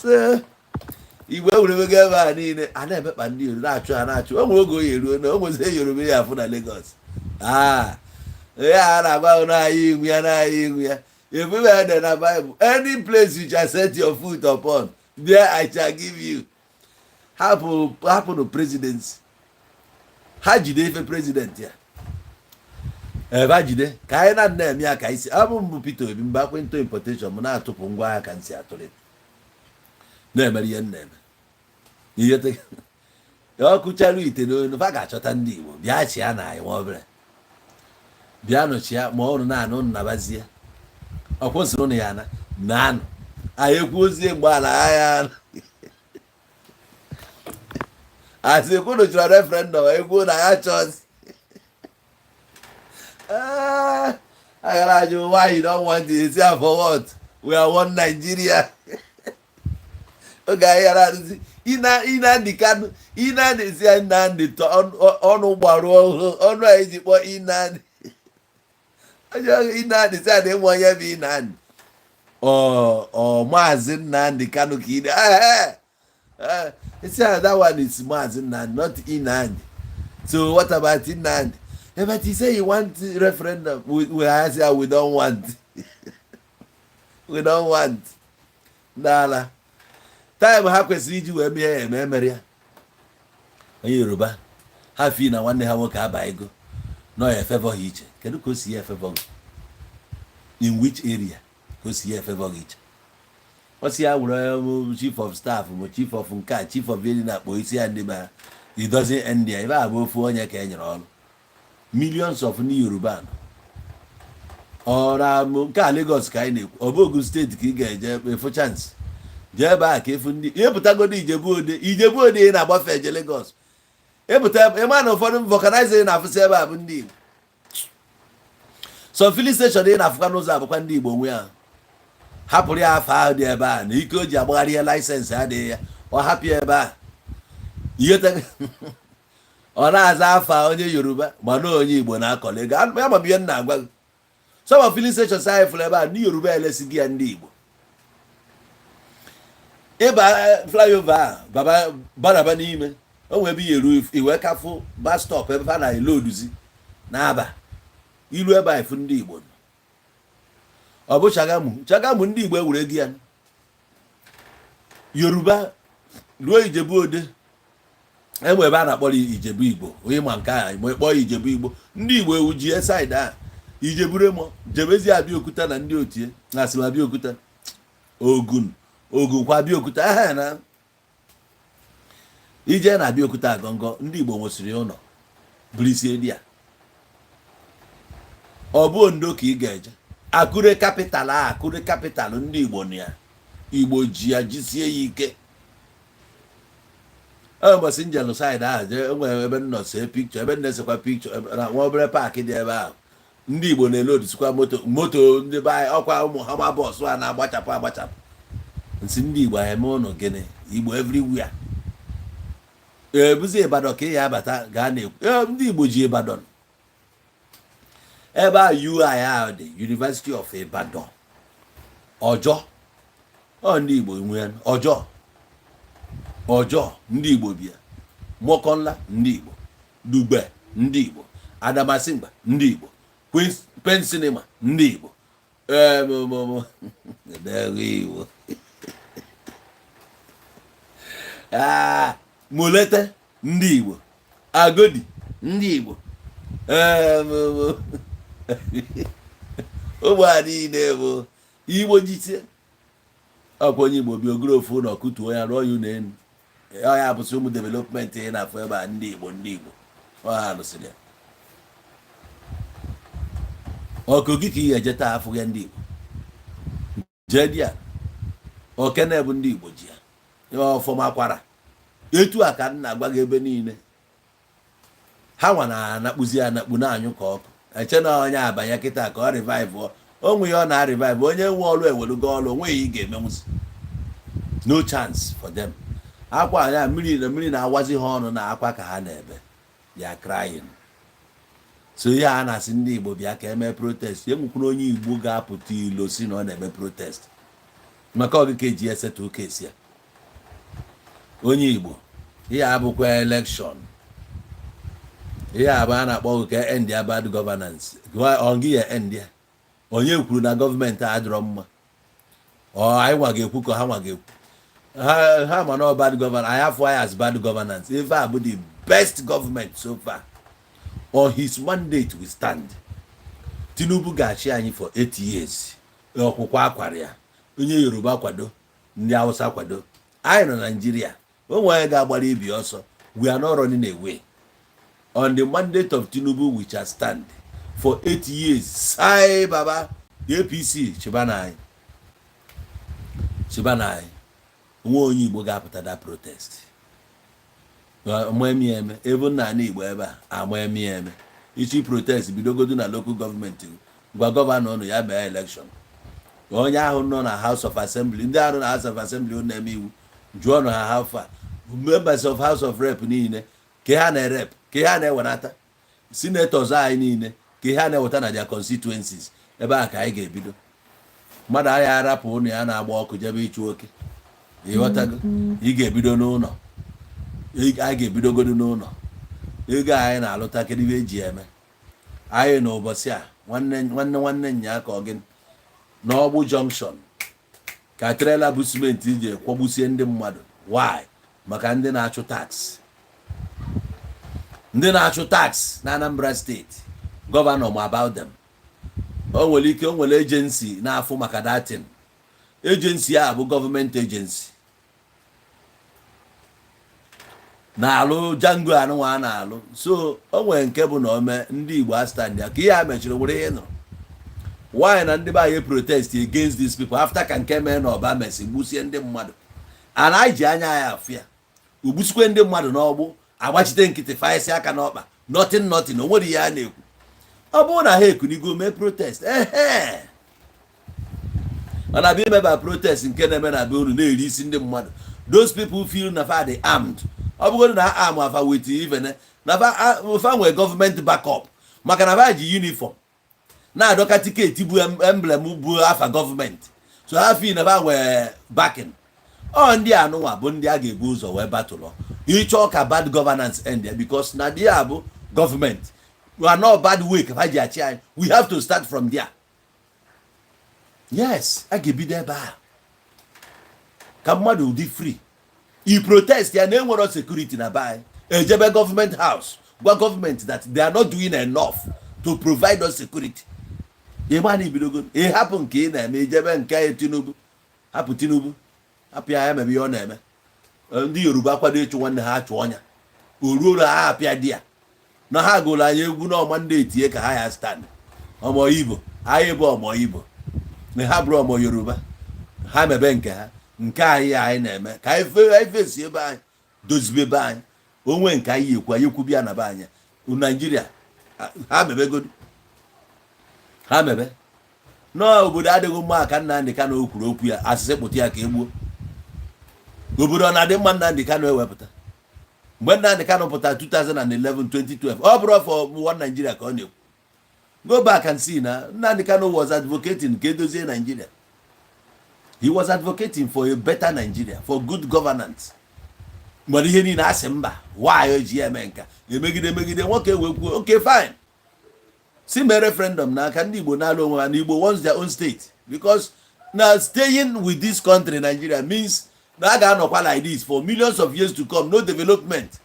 so Igbo ewurewego ebe a niile a na-emekpa ndị Yoruba na-achụ ha na-achụ o nwere oge oyi eruo na o nwezi Yoruba ya afụ na Lagos ya na-agba n'ahịa ihu ya n'ahịa ihu ya ebube na Bible any place you shall set your foot upon there I shall give you. hapụ na presidency ha jide ife president ya ebe jide ka anyị na-eme ya ka isi abụ mbụ Peter Obi mgbe akwento importation m na-atụpụ ngwa ahịa ka nsị atụrụ na-emere ihe na-eme ihe ọkụchara ite n'onu fa ga-achọta ndị Igbo bịa chịa na anyị nwa obere bịa nọchia ma ọrụ na-anụ nnabazie ọkwụsịrị ụnụ ya na-anụ anyị ekwu ozie mgbe ala agha asị kwunu chọrọ referendum ekwu na ya chọzi agara ajụ why you don't want it say for what we are one Nigeria oge anyị gara arụzi Nnamdi Kanu Nnamdi si Nnamdi ọnụ gbarụ ọnụ anyị ji kpọọ Nnamdi Nnamdi si adị ịmụ onye bụ Nnamdi ọ Maazị Nnamdi Kanu ka that one is Maazị Nnamdi not Nnamdi. So what about Nnamdi? But he say he want referendum. We answer we don't want. We don't want. Nala. Time ha kwesịrị iji wee mee ya emere ya. Onye Yoruba ha fi na nwanne ha nwoke aba ego no ya favor iche. Kedu ka o si ya favor? In which area ka o si ya favor iche? Osi ya were chief of staff mo chief of nka chief of any na kpo isi ya ndị ba it doesn't end there. Ibe abụ ofu onye ka enyere ọrụ millions of ndị Yoruba ọra nke Lagos ka anyị na-ekwu ọ bụ Ogun steeti ka ị ga-eje efu chance jee ebe a ka efu ndị epụtagodo Ijebu Ode na-agbafe eje Lagos epụta ịma na ụfọdụ vulcanizer na-afụsị ebe a bụ ndị Igbo so filling station ị na-afụkwa n'ụzọ abụkwa ndị Igbo onwe ya hapụrụ ya afọ ahụ dị ebe a na ike o ji agbagharị ya laịsensị adịghị ya ọ hapụ ya ebe a ọ na-aza afa onye Yoruba mana onye Igbo na-akọla ego ya ma ihe nna agwa gị some of filling stations anyị fụrụ ebe a ndị Yoruba elesighị ya ndị Igbo ịba flyover a baraba n'ime o nwee ebe yeru iwe kafụ bus stop ebe ha na-eloduzi na-aba ilu ebe a ifu ndị Igbo ọ bụ Chagamu ndị Igbo ewure gị ya Yoruba ruo Ijebu Ode enwe ebe a na-akpọrọ Ijebu Igbo onye ma nke a ma kpọọ Ijebu Igbo ndị Igbo ewu ji side a Ijeburemo jebezi Abịaokuta na ndị otie na asịm Abịaokuta Ogun kwa Abịaokuta aha na ije na Abịaokuta agọngọ ndị Igbo nwesịrị ụlọ brisie dia ọ bụ Ondo ka ị ga-eje Akure capital ndị Igbo na ya Igbo ji ya jisie ya ike mbọsị njelu side ahụ enwere ebe nnọsị pikchọ ebe nnesekwa pikchọ na nwa obere paakị dị ebe ahụ ndị Igbo na-elodusikwa moto ndị be anyị ọkwa ụmụ ha ma bọsụ a na-agbachapụ nsị ndị Igbo eme ụnụ gịnị Igbo everywhere ebuzi Ibadan ka ị ya abata gaa na-ekwu ndị Igbo ji Ibadan ebe a UI ahụ dị University of Ibadan Ọjọọ ndị Igbo nwee Ọjọọ ndị Igbo bịa Mokonla ndị Igbo Dugbe ndị Igbo Adamasingba ndị Igbo Pen Cinema ndị Igbo Molete ndị Igbo Agodi ndị Igbo ụmụ a niile bụ Igbo jitie ọkwa onye Igbo bi ogoro ofu ụlọ kutuo ya rụọ ya n'elu ya bụ ụmụ development ị na-afụ ebe a ndị Igbo ọ ha lụsịrị ya ọkụ gị ka ị ga-eje taa afụ ya ndị Igbo jee di ya okene bụ ndị Igbo ji ya ọfọma kwara etu a ka m na-agwa gị ebe niile ha nwa na-anakpụzi anakpụ na-anyụ ka ọkụ eche na onye abanye kịta ka ọ revive onwe ya ọ na-revive onye nwe ọrụ ewelugo ọrụ onweghị ị ga-emenwuzi no chance for them akwa anya mmiri na-awazi ha ọnụ na akwa ka ha na-ebe ya crying so ihe a na-asị ndị Igbo bịa ka eme protest enwekwuru onye Igbo ga-apụta ilo si na ọ na-eme protest maka ọgịka eji esetụ ụka esi ya onye Igbo ihe abụkwa election ihe abụ a na-akpọ ụka end ya bad governance ọngị ya end ya onye kwuru na gọọmenti adịrọ mma anyị nwa ga-ekwu ka ha nwa ga-ekwu ha ma na bad governance anyị afọ anyị as bad governance ife a bụ the best government so far on his mandate we stand. Tinubu ga-achị anyị for 8 years ọkwụkwọ akwara ya onye Yoruba kwado ndị Hausa kwado anyị nọ Nigeria onwe anyị ga-agbara ibi ọsọ we are not running away on the mandate of Tinubu we shall stand for 8 years sai baba the APC chibana anyị nwe onye Igbo ga-apụta da protest eme ebe nna na Igbo ebe a eme ichi protest bidogodu na local government gwa gọvanọ nọ ya mee election onye ahụ nọ na House of Assembly ndị ahụ na House of Assembly na-eme iwu jụọ nọ ha how far members of House of Rep niile ke ha na-rep ke ha na-ewenata senators anyị niile ke ha na-eweta na their constituencies ebe a ka anyị ga-ebido mmadụ anyị arapụ ụnụ ya na-agba ọkụ jebe ịchụ oke ịghọtago ị ga-ebido n'ụlọ anyị ga-ebidogodo n'ụlọ ego anyị na-alụta kedu ibe eji eme anyị n'ụbọchị a nwanne nya ka ọ gị n'ọgbụ junction ka trela bụ simenti iji kwọgbusie ndị mmadụ why maka ndị na-achụ tax na Anambra steeti gọvanọ ma about them o nwere ike o nwere agency na-afụ maka datin agency a bụ gọọmenti agency na-alụ jango anụnwa na-alụ so o nwere nke bụ na ome ndị Igbo astand ya ka ihe a mechiri were ihe nụrụ why na ndị be anyị protest against these people after ka nke mee na ọba mesi gbusie ndị mmadụ ana anyị ji anya ya afụ ya ugbusikwe ndị mmadụ n'ọgbụ agbachite nkịtị faisi aka n'ọkpa nothing o nwere ihe a na-ekwu ọ bụrụ na ha ekunigo mee protest mana abịa emeba protest nke na-eme na be unu na-eri isi ndị mmadụ those people feel na fa dị armed ọ bụgodị na arm afa wit even na fa nwee gọọmenti backup maka na fa ji uniform na-adọka tiketi bụ emblem bụ afa gọọmenti so ha fi na fa nwee backing ọ ndị anụnwa bụ ndị a ga-ebu ụzọ wee batụlọ ịchọ ka bad governance end because na dị ya bụ gọọmenti we are not bad way ka fa ji achị anyị we have to start from there. Yes, a ga-ebido ebe a ka mmadụ dị free i protest ya na enwero security na be ejebe government house gwa government that they are not doing enough to provide us security ịmana ibidogo hapụ nke ị na-eme ijebe nke Tinubu hapụ ya emebe ihe ọ na-eme ndị Yoruba kwado ịchụ nwanne ha achụ ọnya oruoru ha apịa di ya na ha gụrụ anyị egwu na ọma ndị etinye ka ha ya stand ọmọ Igbo anyị bụ ọmọ Igbo na ha bụrụ ọmọ Yoruba ha mebe nke ha nke anyị na-eme ka anyị fesi ebe anyị dozibe ebe anyị onwe nke anyị ekwu bịa na be anyị Nigeria ha mebegodu ha mebe n'obodo adịghị mma ka Nnamdi Kanu okwuru okwu ya asịsị kpụta ya ka egbuo obodo ọ na-adị mma Nnamdi Kanu ewepụta mgbe Nnamdi Kanu pụtara 2011 2012 ọ bụrụ for one Nigeria ka ọ na-ekwu go back and see na Nnamdi Kanu was advocating ka edozie Nigeria. He was advocating for a better Nigeria, for good governance. But ihe niile asị mba why o ji eme nka emegide nwoke wee kwuo okay fine si mee referendum na aka ndị Igbo na-alụ onwe ha na Igbo wants their own state because now staying with this country Nigeria means na a ga-anọkwa like this for millions of years to come, no development.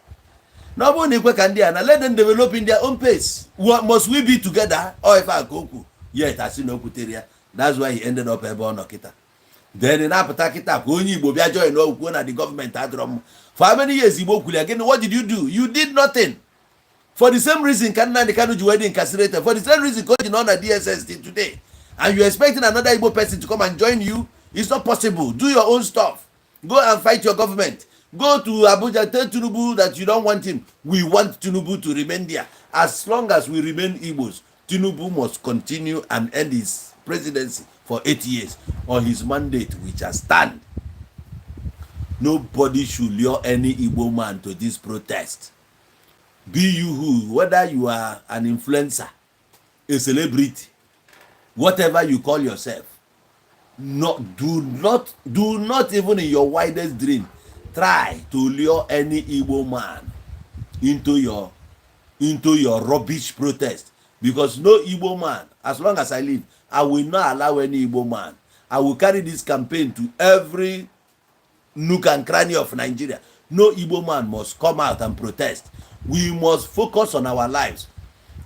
Na ọ bụrụ na ikwe ka ndị a na let them develop in their own pace. Must we be together or if I go yet asị na okwutere ya that's why he ended up ebe ọ nọ kịta then na-apụta kịta ka onye Igbo bịa join n'okwuo na the government adọrọ m For how many years Igbo Kuli again? What did you do? You did nothing. For the same reason, Kanina the Kanu Juwedi incarcerated. For the same reason, going on at DSS till today. And you're expecting another Igbo person to come and join you? It's not possible. Do your own stuff. Go and fight your government. Go to Abuja, tell Tinubu that you don't want him. We want Tinubu to remain there. As long as we remain Igbos, Tinubu must continue and end his presidency for 8 years on his mandate, which has stand. Nobody should lure any Igbo man to this protest. Be you who, whether you are an influencer, a celebrity, whatever you call yourself, do not even in your wildest dream try to lure any Igbo man into your rubbish protest, because no Igbo man, as long as I live, I will not allow any Igbo man. I will carry this campaign to every nook and cranny of Nigeria. No Igbo man must come out and protest. We must focus on our lives.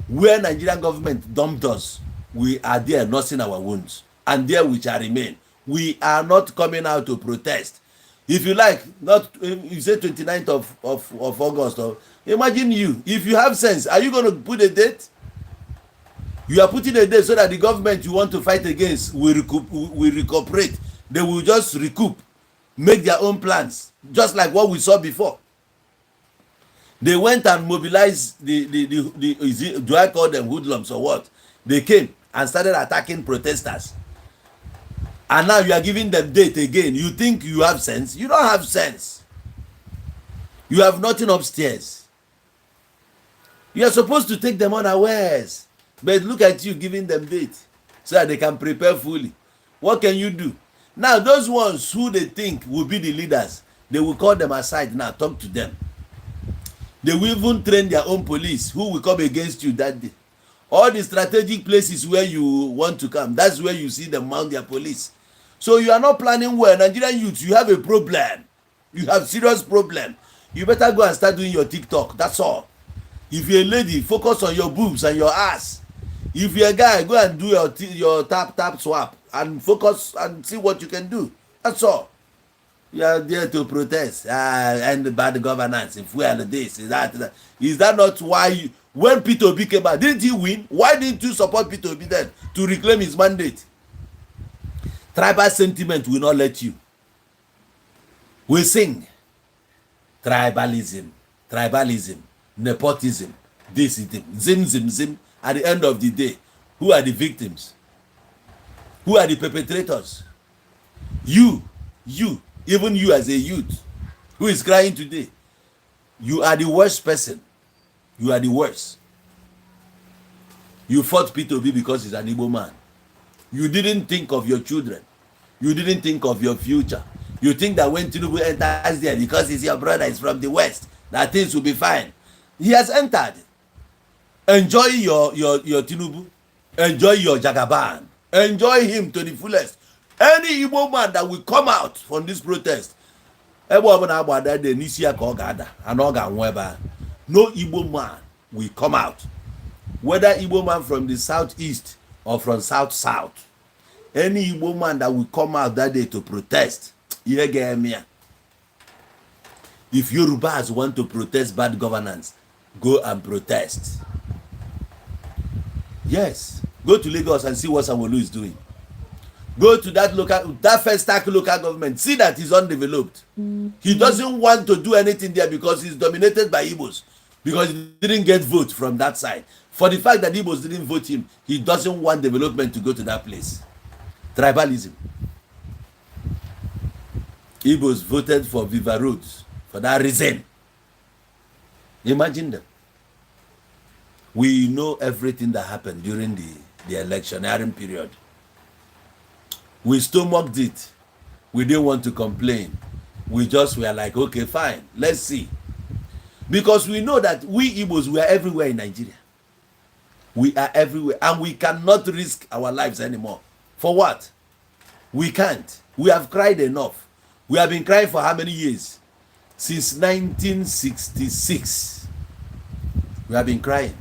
Where Nigerian government dumped us, we are there nursing our wounds, and there we shall remain. We are not coming out to protest. If you like, not you say 29th of August, or imagine you, if you have sense, are you going to put a date? You are putting a date so that the government you want to fight against will recuperate. They will just recoup, make their own plans, just like what we saw before. They went and mobilized do I call them hoodlums or what? They came and started attacking protesters. And now you are giving them date again. You think you have sense? You don't have sense. You have nothing upstairs. You are supposed to take them unawares. But look at you giving them date so that they can prepare fully. What can you do? Now those ones who they think will be the leaders, they will call them aside now, talk to them. They will even train their own police who will come against you that day. All the strategic places where you want to come, that's where you see them mount their police. So you are not planning well. Nigerian youth, you have a problem. You have serious problem. You better go and start doing your TikTok. That's all. If you're a lady, focus on your boobs and your ass. If you're a guy, go and do your tap swap and focus and see what you can do. That's all. You are there to protest and the bad governance. If we are this, is that not why when Peter Obi came out, didn't he win? Why didn't you support Peter Obi then to reclaim his mandate? Tribal sentiment will not let you. We sing tribalism, nepotism, this is zim. At the end of the day, who are the victims? Who are the perpetrators? You, even you as a youth who is crying today, you are the worst person. You are the worst. You fought Peter Obi because he's an Igbo man. You didn't think of your children. You didn't think of your future. You think that when Tinubu enters there, because he's your brother, is from the West, that things will be fine. He has entered. Enjoy your Tinubu. Enjoy your Jagaban. Enjoy him to the fullest. Any Igbo man that will come out from this protest, no Igbo man will come out. Whether Igbo man from the southeast or from south, any Igbo man that will come out that day to protest, if Yorubas want to protest bad governance, go and protest. Yes, go to Lagos and see what Sanwo-Olu is doing. Go to that first local government, see that he's undeveloped. He doesn't want to do anything there because he's dominated by Igbos, because he didn't get vote from that side. For the fact that Igbos didn't vote him, he doesn't want development to go to that place. Tribalism. Igbos voted for Viva Roads for that reason. Imagine them. We know everything that happened during the electioneering period. We stomached it. We didn't want to complain. We just were like, okay, fine, let's see. Because we know that we Igbos, we are everywhere in Nigeria. We are everywhere, and we cannot risk our lives anymore. For what? We can't. We have cried enough. We have been crying for how many years? Since 1966. We have been crying.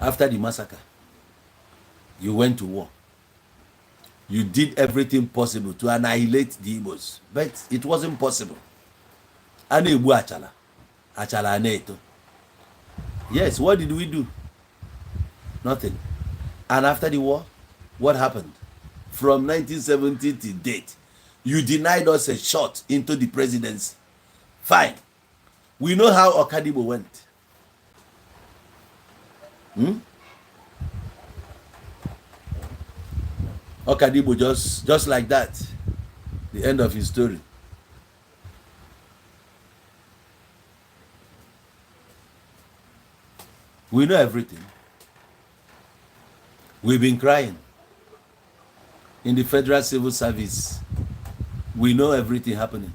After the massacre, you went to war. You did everything possible to annihilate the Igbos, but it wasn't possible. And Ebu Achala. Achala Neto. Yes, what did we do? Nothing. And after the war, what happened? From 1970 to date, you denied us a shot into the presidency. Fine. We know how Okadibo went. Okadibo just like that. The end of his story. We know everything. We've been crying. In the Federal Civil Service, we know everything happening.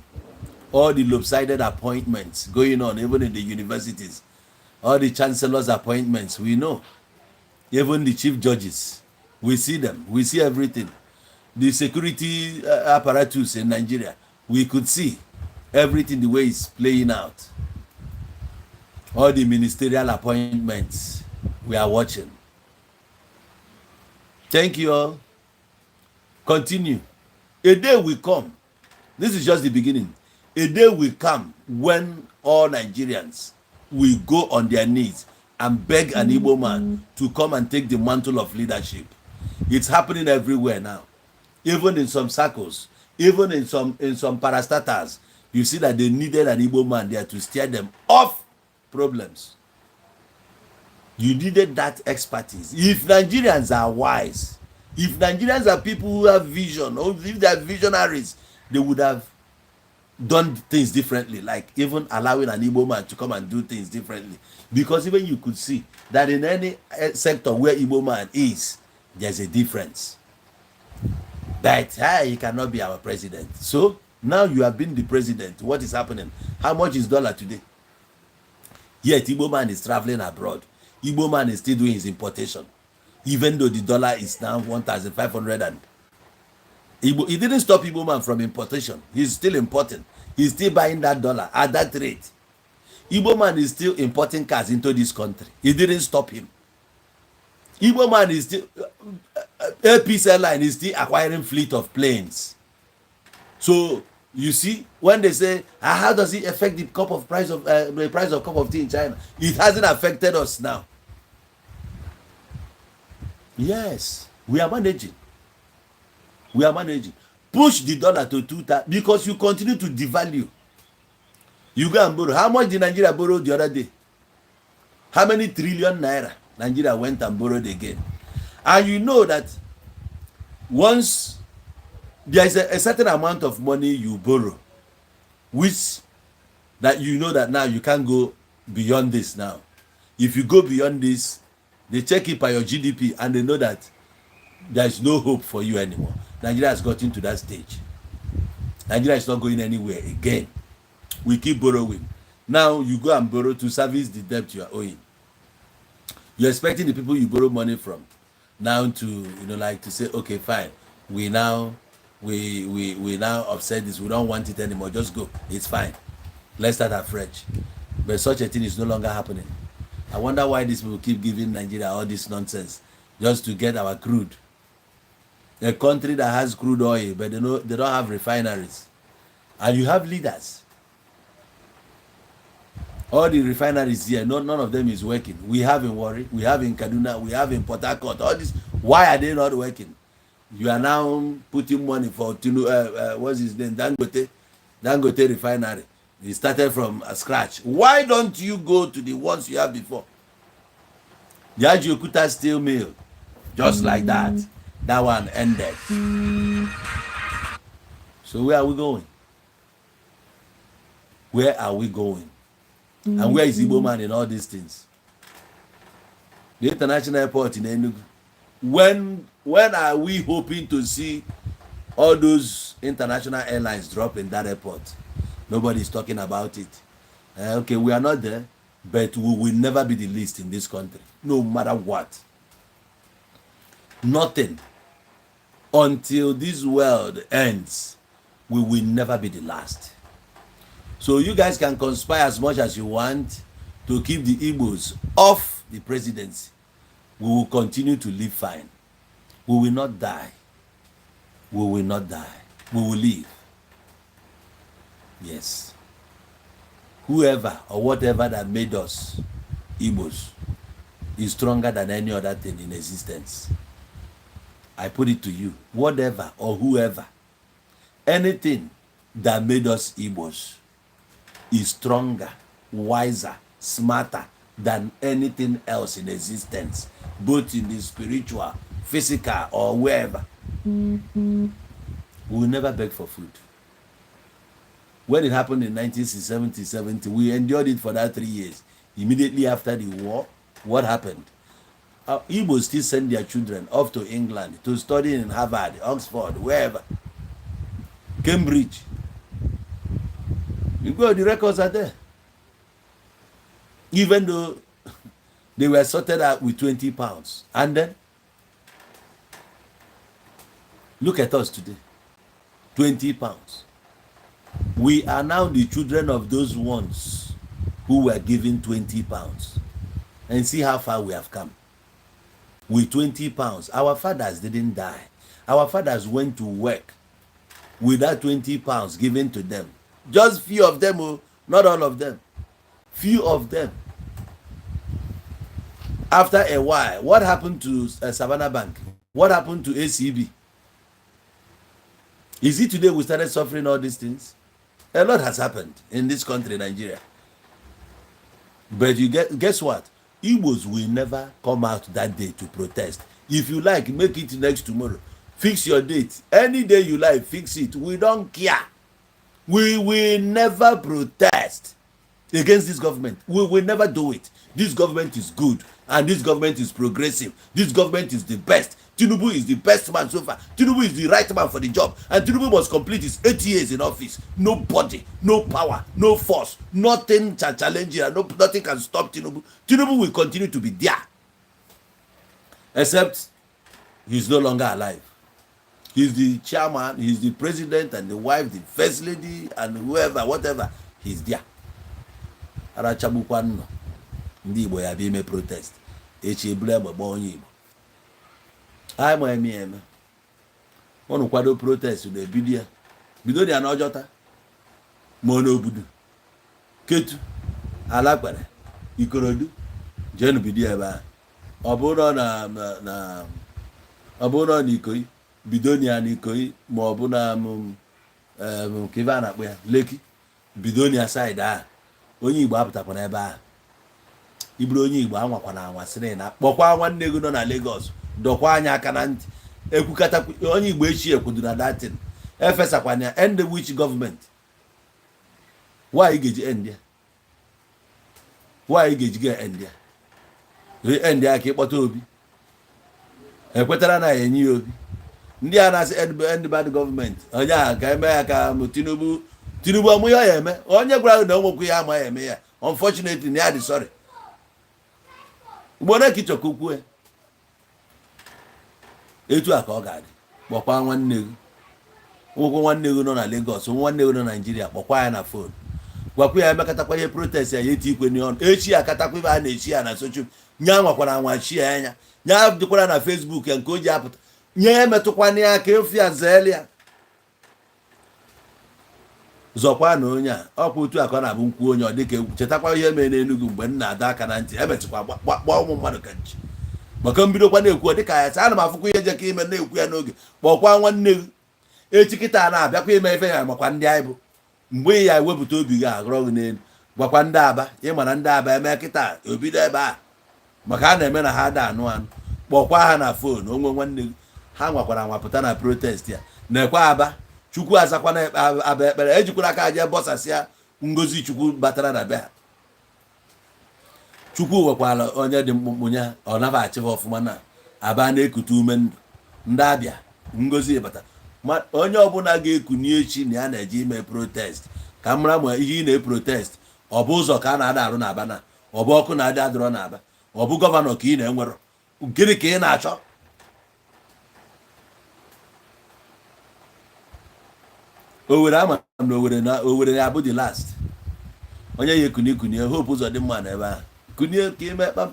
All the lopsided appointments going on, even in the universities, all the chancellor's appointments, we know. Even the chief judges, we see them, we see everything. The security apparatus in Nigeria, we could see everything the way it's playing out. All the ministerial appointments, we are watching. Thank you all. Continue. A day will come. This is just the beginning. A day will come when all Nigerians will go on their knees and beg an Igbo man to come and take the mantle of leadership. It's happening everywhere now. Even in some circles, even in some parastatals, you see that they needed an Igbo man there to steer them off problems. You needed that expertise. If Nigerians are wise, if Nigerians are people who have vision, or if they are visionaries, they would have done things differently, like even allowing an Igbo man to come and do things differently. Because even you could see that in any sector where Igbo man is, there's a difference. But he cannot be our president. So now you have been the president. What is happening? How much is dollar today? Yet Igbo man is traveling abroad. Igbo man is still doing his importation, even though the dollar is now 1,500 and Igbo, it didn't stop Igbo man from importation. He's still importing. He's still buying that dollar at that rate. Igbo man is still importing cars into this country. It didn't stop him. Igbo man is still AP's airline is still acquiring fleet of planes. So you see, when they say how does it affect the price of cup of tea in China, it hasn't affected us now. Yes, we are managing. We are managing. Push the dollar to 2,000 because you continue to devalue. You go and borrow. How much did Nigeria borrow the other day? How many trillion naira Nigeria went and borrowed again? And you know that once there is a certain amount of money you borrow, which that you know that now you can't go beyond this now. If you go beyond this, they check it by your GDP and they know that there is no hope for you anymore. Nigeria has gotten to that stage. Nigeria is not going anywhere again. We keep borrowing. Now you go and borrow to service the debt you are owing. You're expecting the people you borrow money from now to, like to say, okay, fine. We now upset this. We don't want it anymore. Just go. It's fine. Let's start afresh. But such a thing is no longer happening. I wonder why these people keep giving Nigeria all this nonsense just to get our crude. A country that has crude oil, but they don't have refineries. And you have leaders. All the refineries here, none of them is working. We have in Warri, we have in Kaduna, we have in Port Harcourt. All this, why are they not working? You are now putting money for what's his name, Dangote refinery. He started from scratch. Why don't you go to the ones you have before? The Ajaokuta steel mill, just like that. That one ended. So where are we going? Where are we going? And where is Igbo man in all these things? The international airport in Enugu. When are we hoping to see all those international airlines drop in that airport? Nobody is talking about it. Okay, we are not there, but we will never be the least in this country, no matter what. Nothing. Until this world ends, we will never be the last. So you guys can conspire as much as you want to keep the Igbos off the presidency. We will continue to live fine. We will not die. We will not die. We will live. Yes. whoever or whatever that made us Igbos is stronger than any other thing in existence. I put it to you, whatever or whoever, anything that made us Igbos is stronger, wiser, smarter than anything else in existence, both in the spiritual, physical, or wherever. We will never beg for food. When it happened in 1970, we endured it for that 3 years. Immediately after the war, what happened? Igbos still send their children off to England to study in Harvard, Oxford, wherever, Cambridge. You go, the records are there. Even though they were sorted out with 20 pounds. And then, look at us today. 20 pounds. We are now the children of those ones who were given 20 pounds. And see how far we have come. With 20 pounds, our fathers didn't die. Our fathers went to work with that 20 pounds given to them. Just few of them, not all of them. Few of them. After a while, what happened to Savannah Bank? What happened to ACB? Is it today we started suffering all these things? A lot has happened in this country, Nigeria. But you guess what? Igbos will never come out that day to protest. If you like, make it next tomorrow. Fix your date. Any day you like, fix it. We don't care. We will never protest against this government. We will never do it. This government is good and this government is progressive. This government is the best. Tinubu is the best man so far. Tinubu is the right man for the job. And Tinubu must complete his 8 years in office. Nobody, no power, no force, nothing can challenge him. Nothing can stop Tinubu. Tinubu will continue to be there. Except he's no longer alive. He's the chairman, he's the president and the wife, the first lady and whoever, whatever. He's there. Arachabukwano. Ndi Igbo ya bi me protest. Echi ebule agba onye Igbo. Ai mo emi eme. Onu kwado protest na ebido ya. Bido dia na Ojota. Mo na Obudu. Ketu. Alagbere. Ikorodu. Jenu bido ebe a. Obuno na obuno ni Ikoyi. Bido ni na Ikoyi ma obuna kiva na akpo ya Lekki. Bido ni aside a. Onye Igbo apụtakwana ebe a. Iburu onye Igbo anwakwana anwasịrị na kpọkwa nwanne gị nọ na Lagos dokwa anya aka na ntị ekwukata onye Igbo echi ekwudu na datin efesakwana ya end which government why geji end ya why geji ga end ya end ya ka ịkpọta Obi ekwetara na enyi ya Obi ndị a na-asị end bad government onye a ka eme ya ka Tinubu amụ ya eme onye gwara na onwekwu ya ama ya eme ya unfortunately na ya dị sorry Gbona kichoko kwue etu aka ọ ga-adị kpọkwa nwanne gị nwoke nwanne gị nọ na Lagos nwanne gị nọ na Nigeria kpọkwa ya na phone gwakwa ya emekatakwa ihe protest ya eti ikwe n'ọnụ echi akatakwa ibe a na-echi ya na social nya nwakwara anwachi ya anya nya dịkwara na Facebook ya nke o ji apụta nye emetụkwana ya ka efu ya zeel ya zọkwa na onye a ọkwa otu aka ọ na-abụ nkwu onye ọ dịka chetakwa ihe mere n'Enugu mgbe nna ada aka na ntị emetụkwa gbaa ụmụ mmadụ ka nchi maka mbidokwa na-ekwu dịka ya sị ana m afụkwa ihe jeka ime na-ekwu ya n'oge kpọkwa nwanne gị echi kịta na-abịakwa ime ife ya makwa ndị anyị bụ mgbe ya ewepụta obi gị agụrọ gị n'elu gwakwa ndị Aba ịma na ndị Aba eme kịta obido ebe a maka a na-eme na ha ada anụ kpọkwa ha na fon onwe nwanne gị ha nwakwara anwapụta na protest ya na-ekwe Aba Chukwu azakwana Aba ekpere ejikwara aka aje bọsasịa ngozi Chukwu batara na be ha Chukwu wekwala onye dị mkpụmkpụ ya ọ nabachiva ọfụma na Aba na-ekute ume ndụ ndị Abịa ngozi bata onye ọbụla ga-ekuni echi na ya na-eje ime protest ka mara ma ihe ị na-eprotest ọ bụ ụzọ ka a na-ada arụ na Aba na ọ bụ ọkụ na-adị adịrọ na Aba ọ bụ gọvanọ ka ị na-enwero gịnị ka ị na-achọ Owere ama na Owere ya bụ the last onye ya ekuni hope ụzọ dị mma na ebe ahụ kunie ka ime kpam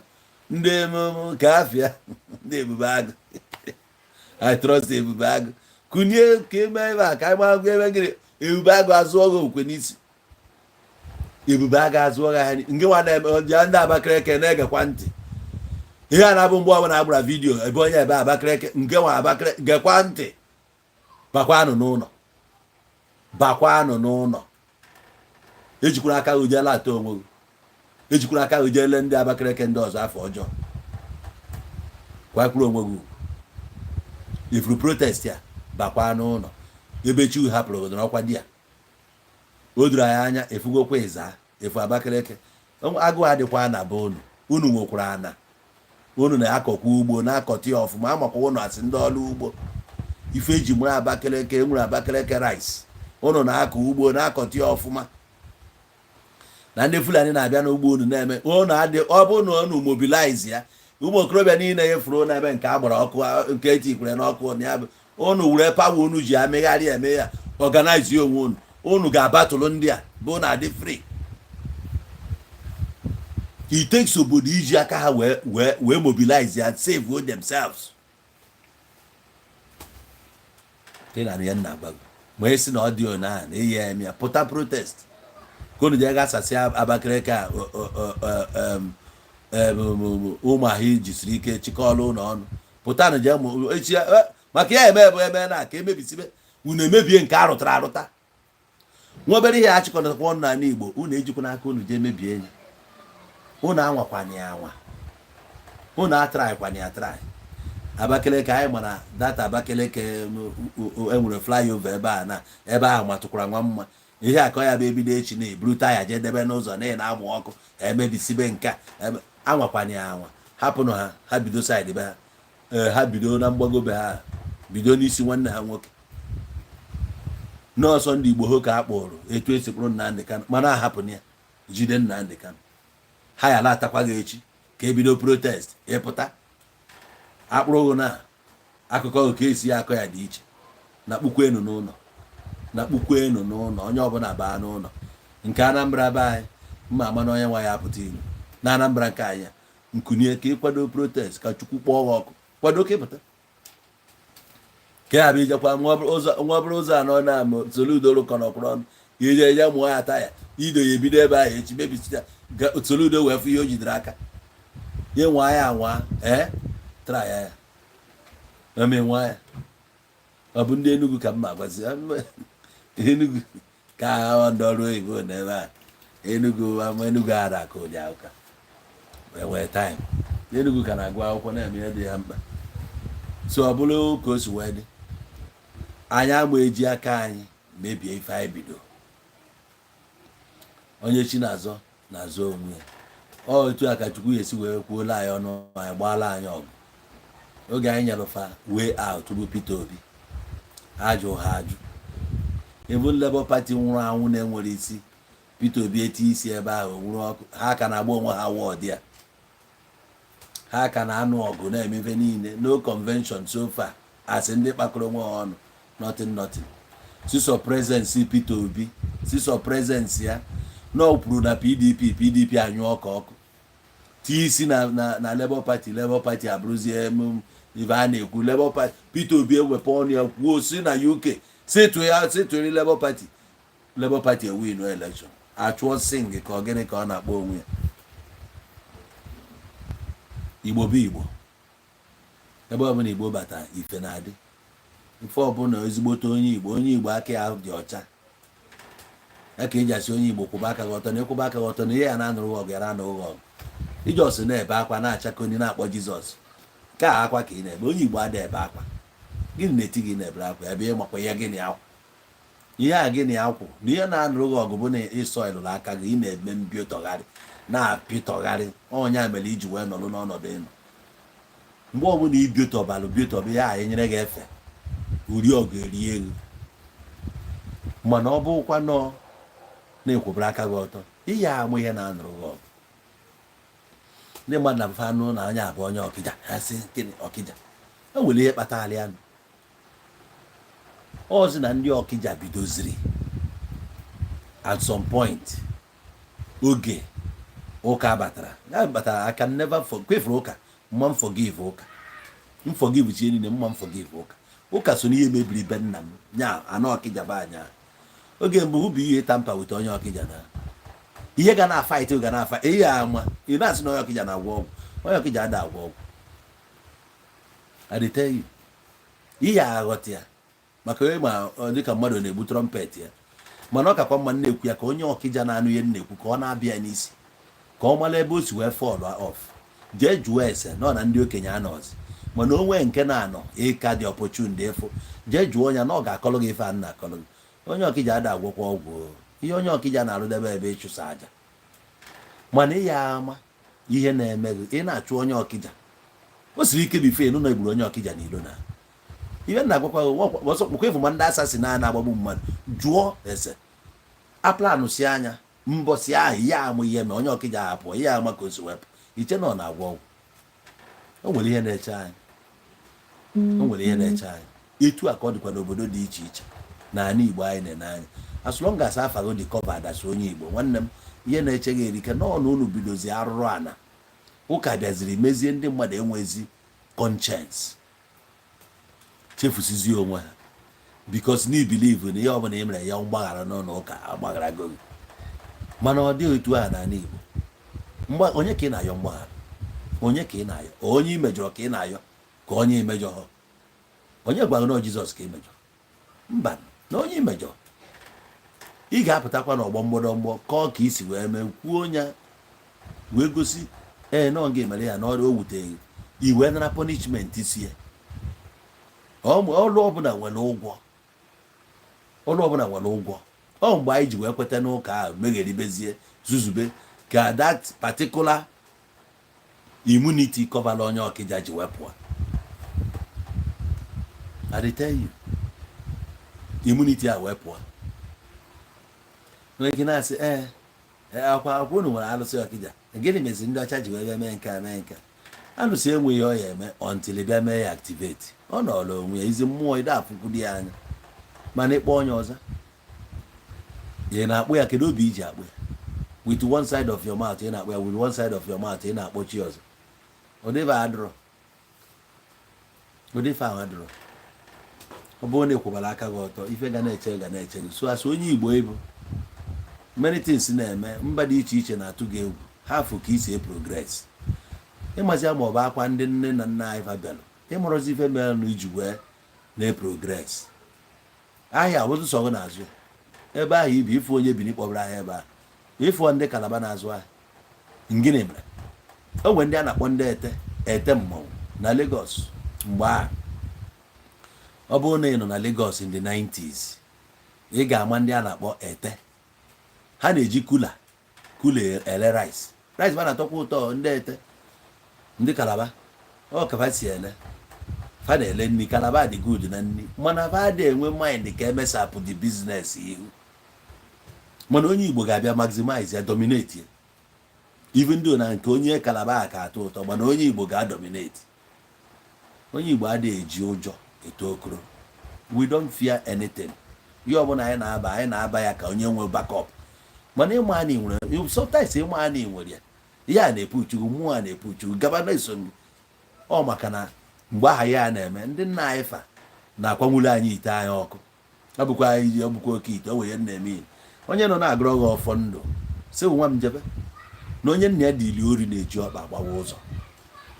ndị ka afịa ndị Ebube Agụ I trust Ebube Agụ kunie ka ime ebe a ka anyị mara ebe gịrị Ebube Agụ azụ ọgụ okwe n'isi ebube a ga-azụ ha nke nwa na-eme ndị Abakaliki na-egekwa ntị ihe a na-abụ mgbe ọbụla agbara vidiyo ebe onye ebe Abakaliki nke nwa Abakaliki gekwa ntị bakwanụ n'ụlọ ejikwara aka ujela ata onwe gị ejikwara aka ujele ndị Abakaliki ndị ọzọ afọ ọjọọ kwakwuru onwe gị ifuru protest ya bakwa n'ụlọ ebe chi hapụrụ obodo n'ọkwa di ya o doro anyị anya efugokwa ịza efu Abakaliki agụụ adịkwa na be unu nwekwara ana unu na-akọkwa ugbo na-akọta ya ọfụma amakwa unu asị ndị ọrụ ugbo ife eji nwere Abakaliki enwere Abakaliki rice unu na-akọ ugbo na-akọta ya ọfụma na ndị Fulani na-abịa n'ugbo unu na-eme ọ bụ na unu mobilize ya ụmụ okorobịa niile nyefuru n'ebe nke agbara ọkụ nke etikwere n'ọkụ ya bụ unu were pawa unu ji amegharị eme ya organize onwe unu ga-abatụlụ ndị a bụ na adị free. It takes obodo iji aka ha wee mobilize ya save themselves. Ya nna agbago ma esi na ọdịo na eyi eme ya pụta protest ka unu je gasasị Abakaliki a ụmụ ahụ jisiri ike chịkọọlụ ụlọ ọnụ pụta na je echi maka ya eme na ka emebisibe unu emebie nke arụtara arụta nwa obere ihe achịkọtakwa ọnụ n'ala Igbo unu ejikwa n'aka unu je mebie enyi unu anwakwanye ya anwa unu atraịkwanye ya traị Abakaliki anyị mana data Abakaliki enwere flyover ebe ahụ matụkwara nwa mma ihe akọ ya bụ ebido echi na eburu taya jee debe n'ụzọ na ị na-amụ ọkụ emebisibe nke anwakwanye ya anwa hapụnụ ha bido saịdị be ha bido na mgbagobe ha bido n'isi nwanne ha nwoke nọọsọ ndị Igbo ho ka a kpọrọ etu esi kpụrụ Nnamdị Kanụ mana ahapụna ya jide Nnamdị Kanụ ha ya latakwa gị echi ka ebido protest ịpụta akpụrụ na akụkọ oke esi akọ ya dị iche na kpukwenu n'ụlọ onye ọbụla baa n'ụlọ nke Anambra be anyị mma ama na onye nwa ya apụta ilu na Anambra nke anyị nkunie ka ịkwado protest ka Chukwu kpọọ ha ọkụ kwado ka ịpụta ka ya bụ ijekwa nwa bụrụ ụzọ anọ na Soludo rụkọ n'ọkwụrụ ọnụ ije eje mụọ ya taya ido ya ebido ebe ahụ echi mebisita Soludo wee fụ ihe o jidere aka ye nwa ya anwa tra ya eme nwa ya ọ bụ ndị Enugu ka mma gwazi Enugu ka ndị ọrụ oyibo n'ebe a Enugu ara ka ụdị ụka wee taịm Enugu ka na-agụ akwụkwọ na-eme ihe dị ya mkpa so ọ bụrụ ka o si wee dị anyị agba eji aka anyị mebie ife anyị bido onye chi na-azọ onwe ya ọ etu a ka Chukwu esi wee kwuola anyị ọnụ anyị gbaala anyị ọgụ oge anyị nyerụfa way out bụ Peter Obi ajụ ha ajụ ebe Labour Party nwụrụ anwụ na-enwere isi Peter Obi eti isi ebe ahụ nwụrụ ọkụ ha ka na-agba onwe ha wọd ya ha ka na-anụ ọgụ na-eme ife niile no convention so far asị ndị kpakọrọ onwe ha ọnụ nothing siso presence Peter Obi siso presence ya na o kwuru na PDP anyụ ọkụ tie isi na Labour Party abụrụzie ife a na-ekwu Labour Party Peter Obi ewepụ ọnụ ya kwuo si na UK setụrụ Labour Party ewin election achụọ sing ka ọ gịnị ka ọ na-akpọ onwe ya Igbo bụ Igbo ebe ọbụla Igbo bata ife na-adị ife ọbụla ezigbote onye Igbo aka ya dị ọcha ya ka eji asị onye Igbo kwụba aka gị ọtọ na ịkwụba aka gị ọtọ na ihe ya na-anụrụ ọgụ ya na-anụrụ ọgụ Ijọs na-ebe akwa na-achakoni na-akpọ Jizọs ka akwa ka ị na-ebe onye Igbo ada ebe akwa gịnị na-eti gị na-ebere akwa ebe ịmakwa ya gịnị akwụ ihe a gịnị akwụ na ihe na-anụrụ gị ọgụ bụ na ịsọ ịlụrụ aka gị ị na-eme mbiotọgharị na-apịtọgharị ọnya mere iji wee nọrọ n'ọnọdụ ịnọ mgbe ọbụla ibiotọba ya anyị nyere gị efe uri ọgụ erie ego mana ọ bụkwa nọọ na-ekwobere aka gị ọtọ ihe amụ ihe na-anụrụ gị ọgụ ndị mmadụ na mfe anụ na anya abụ onye Ọkịja ha sị gịnị Ọkịja o nwere ihe kpatara ya ọzi na ndị Ọkịja bidoziri at some point oge ụka batara I can never forgive ụka mma forgive ụka forgive chi niile mma forgive ụka so n'ihe mebiri be nna m nya anọ Ọkịja ba anya oge mbụ bụ ihe tampa wete onye Ọkịja na ihe ga na fight ga na fight ihe ama ị na-asị na onye Ọkịja na-agwọ ọgwụ onye Ọkịja ada agwọ ọgwụ I dey tell you ihe aghọta ya maka onye ma dịka mmadụ na-egbu trumpet ya mana ọ kakwa mma na-ekwu ya ka onye Ọkịja na-anụ ihe na-ekwu ka ọ na-abịa n'isi ka ọ mara ebe o si wee fall off jee jụọ ese nọ na ndị okenye anọzi mana onwe nke na-anọ ịka dị opportunity efu jee jụọ onye na ọ ga-akọlụ gị ife a na-akọlụ gị onye Ọkịja ada agwọkwa ọgwụ ihe onye Ọkịja na-arụdebe ebe ịchụsa aja mana ihe ama ihe na-eme gị ị na-achụ onye Ọkịja o siri ike bife nụ na egburu onye Ọkịja n'ilo na ihe na-agwakwa kpụkwa ịfụ ma ndị asasi na-agbagbu mmadụ jụọ ese aplanụ si anya mbọsi ahụ ihe amụ ihe ma onye Ọkịja hapụ ihe ama ka o si wepụ iche na ọ na-agwọ ọgwụ o nwere ihe na-eche anyị o nwere ihe na-eche anyị etu a ka ọ dịkwa n'obodo dị iche iche na ala Igbo anyị na-ene anya as long as afago dị kọva adasi onye Igbo nwanne m ihe na-eche gị erike nọọ na unu bidozi arụrụ ana ụka bịaziri mezie ndị mmadụ enwezi conscience chefusizi onwe ha because na believe na ihe ọbụla ị mere ya mgbaghara n'ụlọ ụka agbaghara gị mana ọ dị otu a n'ala Igbo onye ka ị na-ayọ mgbaghara onye ka ị na-ayọ onye imejọrọ ka ị na-ayọ ka onye imejọrọ onye gwara na Jizọs ka imejọ mba na onye imejọ ị ga-apụtakwa n'ọgbọ mgbọdọmgbọ kọọ ka isi wee mee kwuo onye wee gosi na ọ ga-emere ya na ọrụ o wuteghị iwe nara punishment isi ya ọrụ ọbụla nwere ụgwọ ọ mgbe anyị ji wee kweta n'ụka ahụ megheribezie zuzube ka that particular immunity kọvala onye Ọkịja ji wepụ I dey tell you immunity a wepụ nwere ike na-asị akwa unu nwere alụsị Ọkịja gịnị mezi ndị ọcha ji wee mee nke alụsị enweghị ọ ya eme until bịa mee ya activate ọ nọọrọ onwe ya izi mmụọ ide afụkwudi ya anya mana ịkpọ onye ọzọ ị na-akpụ ya kedu obi iji akpụ ya with one side of your mouth ị na-akpụ ya with one side of your mouth ị na-akpọchi ọzọ ụdịfe ahụ adịrọ ọ bụrụ na ịkwụbara aka gị ọtọ ife ga na-eche gị so asụ onye Igbo ịbụ many things na-eme mba dị iche iche na-atụ gị egwu ha fụ ka isi progress ịmazi ma ọ bụ akwa ndị nne na nna anyị fabịalụ ịmụrụzi ife mere na iji wee na-progress ahịa abụzụ sọgụ n'azụ ebe ahụ ibi ife onye biri kpọbara ahịa ebe ahụ ịfụ ndị Kalaba na-azụ ahịa ngịnị mere o nwere ndị a na-akpọ ndị ete mmọnwụ na Lagos mgbe ahụ ọ bụrụ na ị nọ na Lagos in the 90s ị ga-ama ndị a na-akpọ ete ha na-eji kula ele rice ba na-atọkwa ụtọ ndị ete ndị Kalaba ọ ka fa si ele fa na-ele nri Kalaba dị good na nri mana fa dị enwe mind ka emesapụ the business ihu mana onye Igbo ga-abịa maximize ya dominate ya even though na nke onye Kalaba ka atọ ụtọ mana onye Igbo ga-dominate onye Igbo adịghị eji ụjọ eto okoro we don't fear anything ihe ọbụla anyị na-aba ya ka onye nwe backup mana ịma anyị nwere sometimes ịma anyị nwere ya ihe a na-epuchugu mmụọ a na-epuchugu gaba na-eso ọ maka na mgbe aha ya na-eme ndị nna anyị fa na-akwanyere anyị ite anyị ọkụ ọbụkwa anyị ọbụkwa oke ite o wee na-eme ihe onye nọ na-agụrụ gị ọfọ ndụ sị nwa m jebe na onye nna ya dị ili ori na-eji ọkpa agbawa ụzọ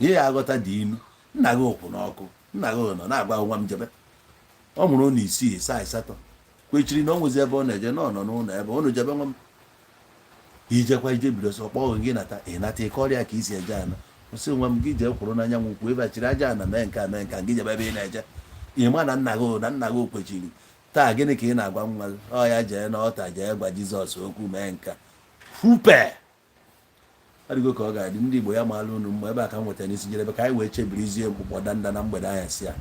ihe ya aghọta dị inu nna gị ụkwụ n'ọkụ nna gị nọ na-agwa nwa m jebe ọ mụrụ na 6 7 kwechiri na ọ nwezi ebe ọ na-eje nọ n'ụlọ ebe unu jebe nwa m ijekwa ije bido sọ kpọọ gị nata ịnata ike ọrịa ka isi eje ana sị nwa m gị jee kwụrụ n'anyanwụ kwụ ebe chiri aja ana mee nka gị jebe ebe ị na-eje ịma na nna gị kwechiri taa gịnị ka ị na-agwa nwa gị ọ ya jee n'ọta jee gwa Jizọs okwu mee nka fupe adịgo ka ọ ga-adị ndị Igbo ya maala unu mma ebe a ka m nwetara n'isi njedebe ka anyị wee chebirizie mkpụkpọ danda na mgbede anya si ya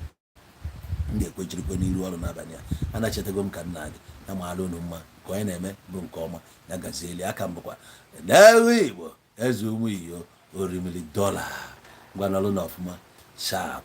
ndị ekwechirikwe n'iru ọrụ n'abalị a anachetago m ka nna dị ya maala unu mma ka onye na-eme bụ nke ọma ya gazieli aka m bụkwa n'ewe Igbo eze ụmụ iyo $1 million gwanalụ na ọfụma sharp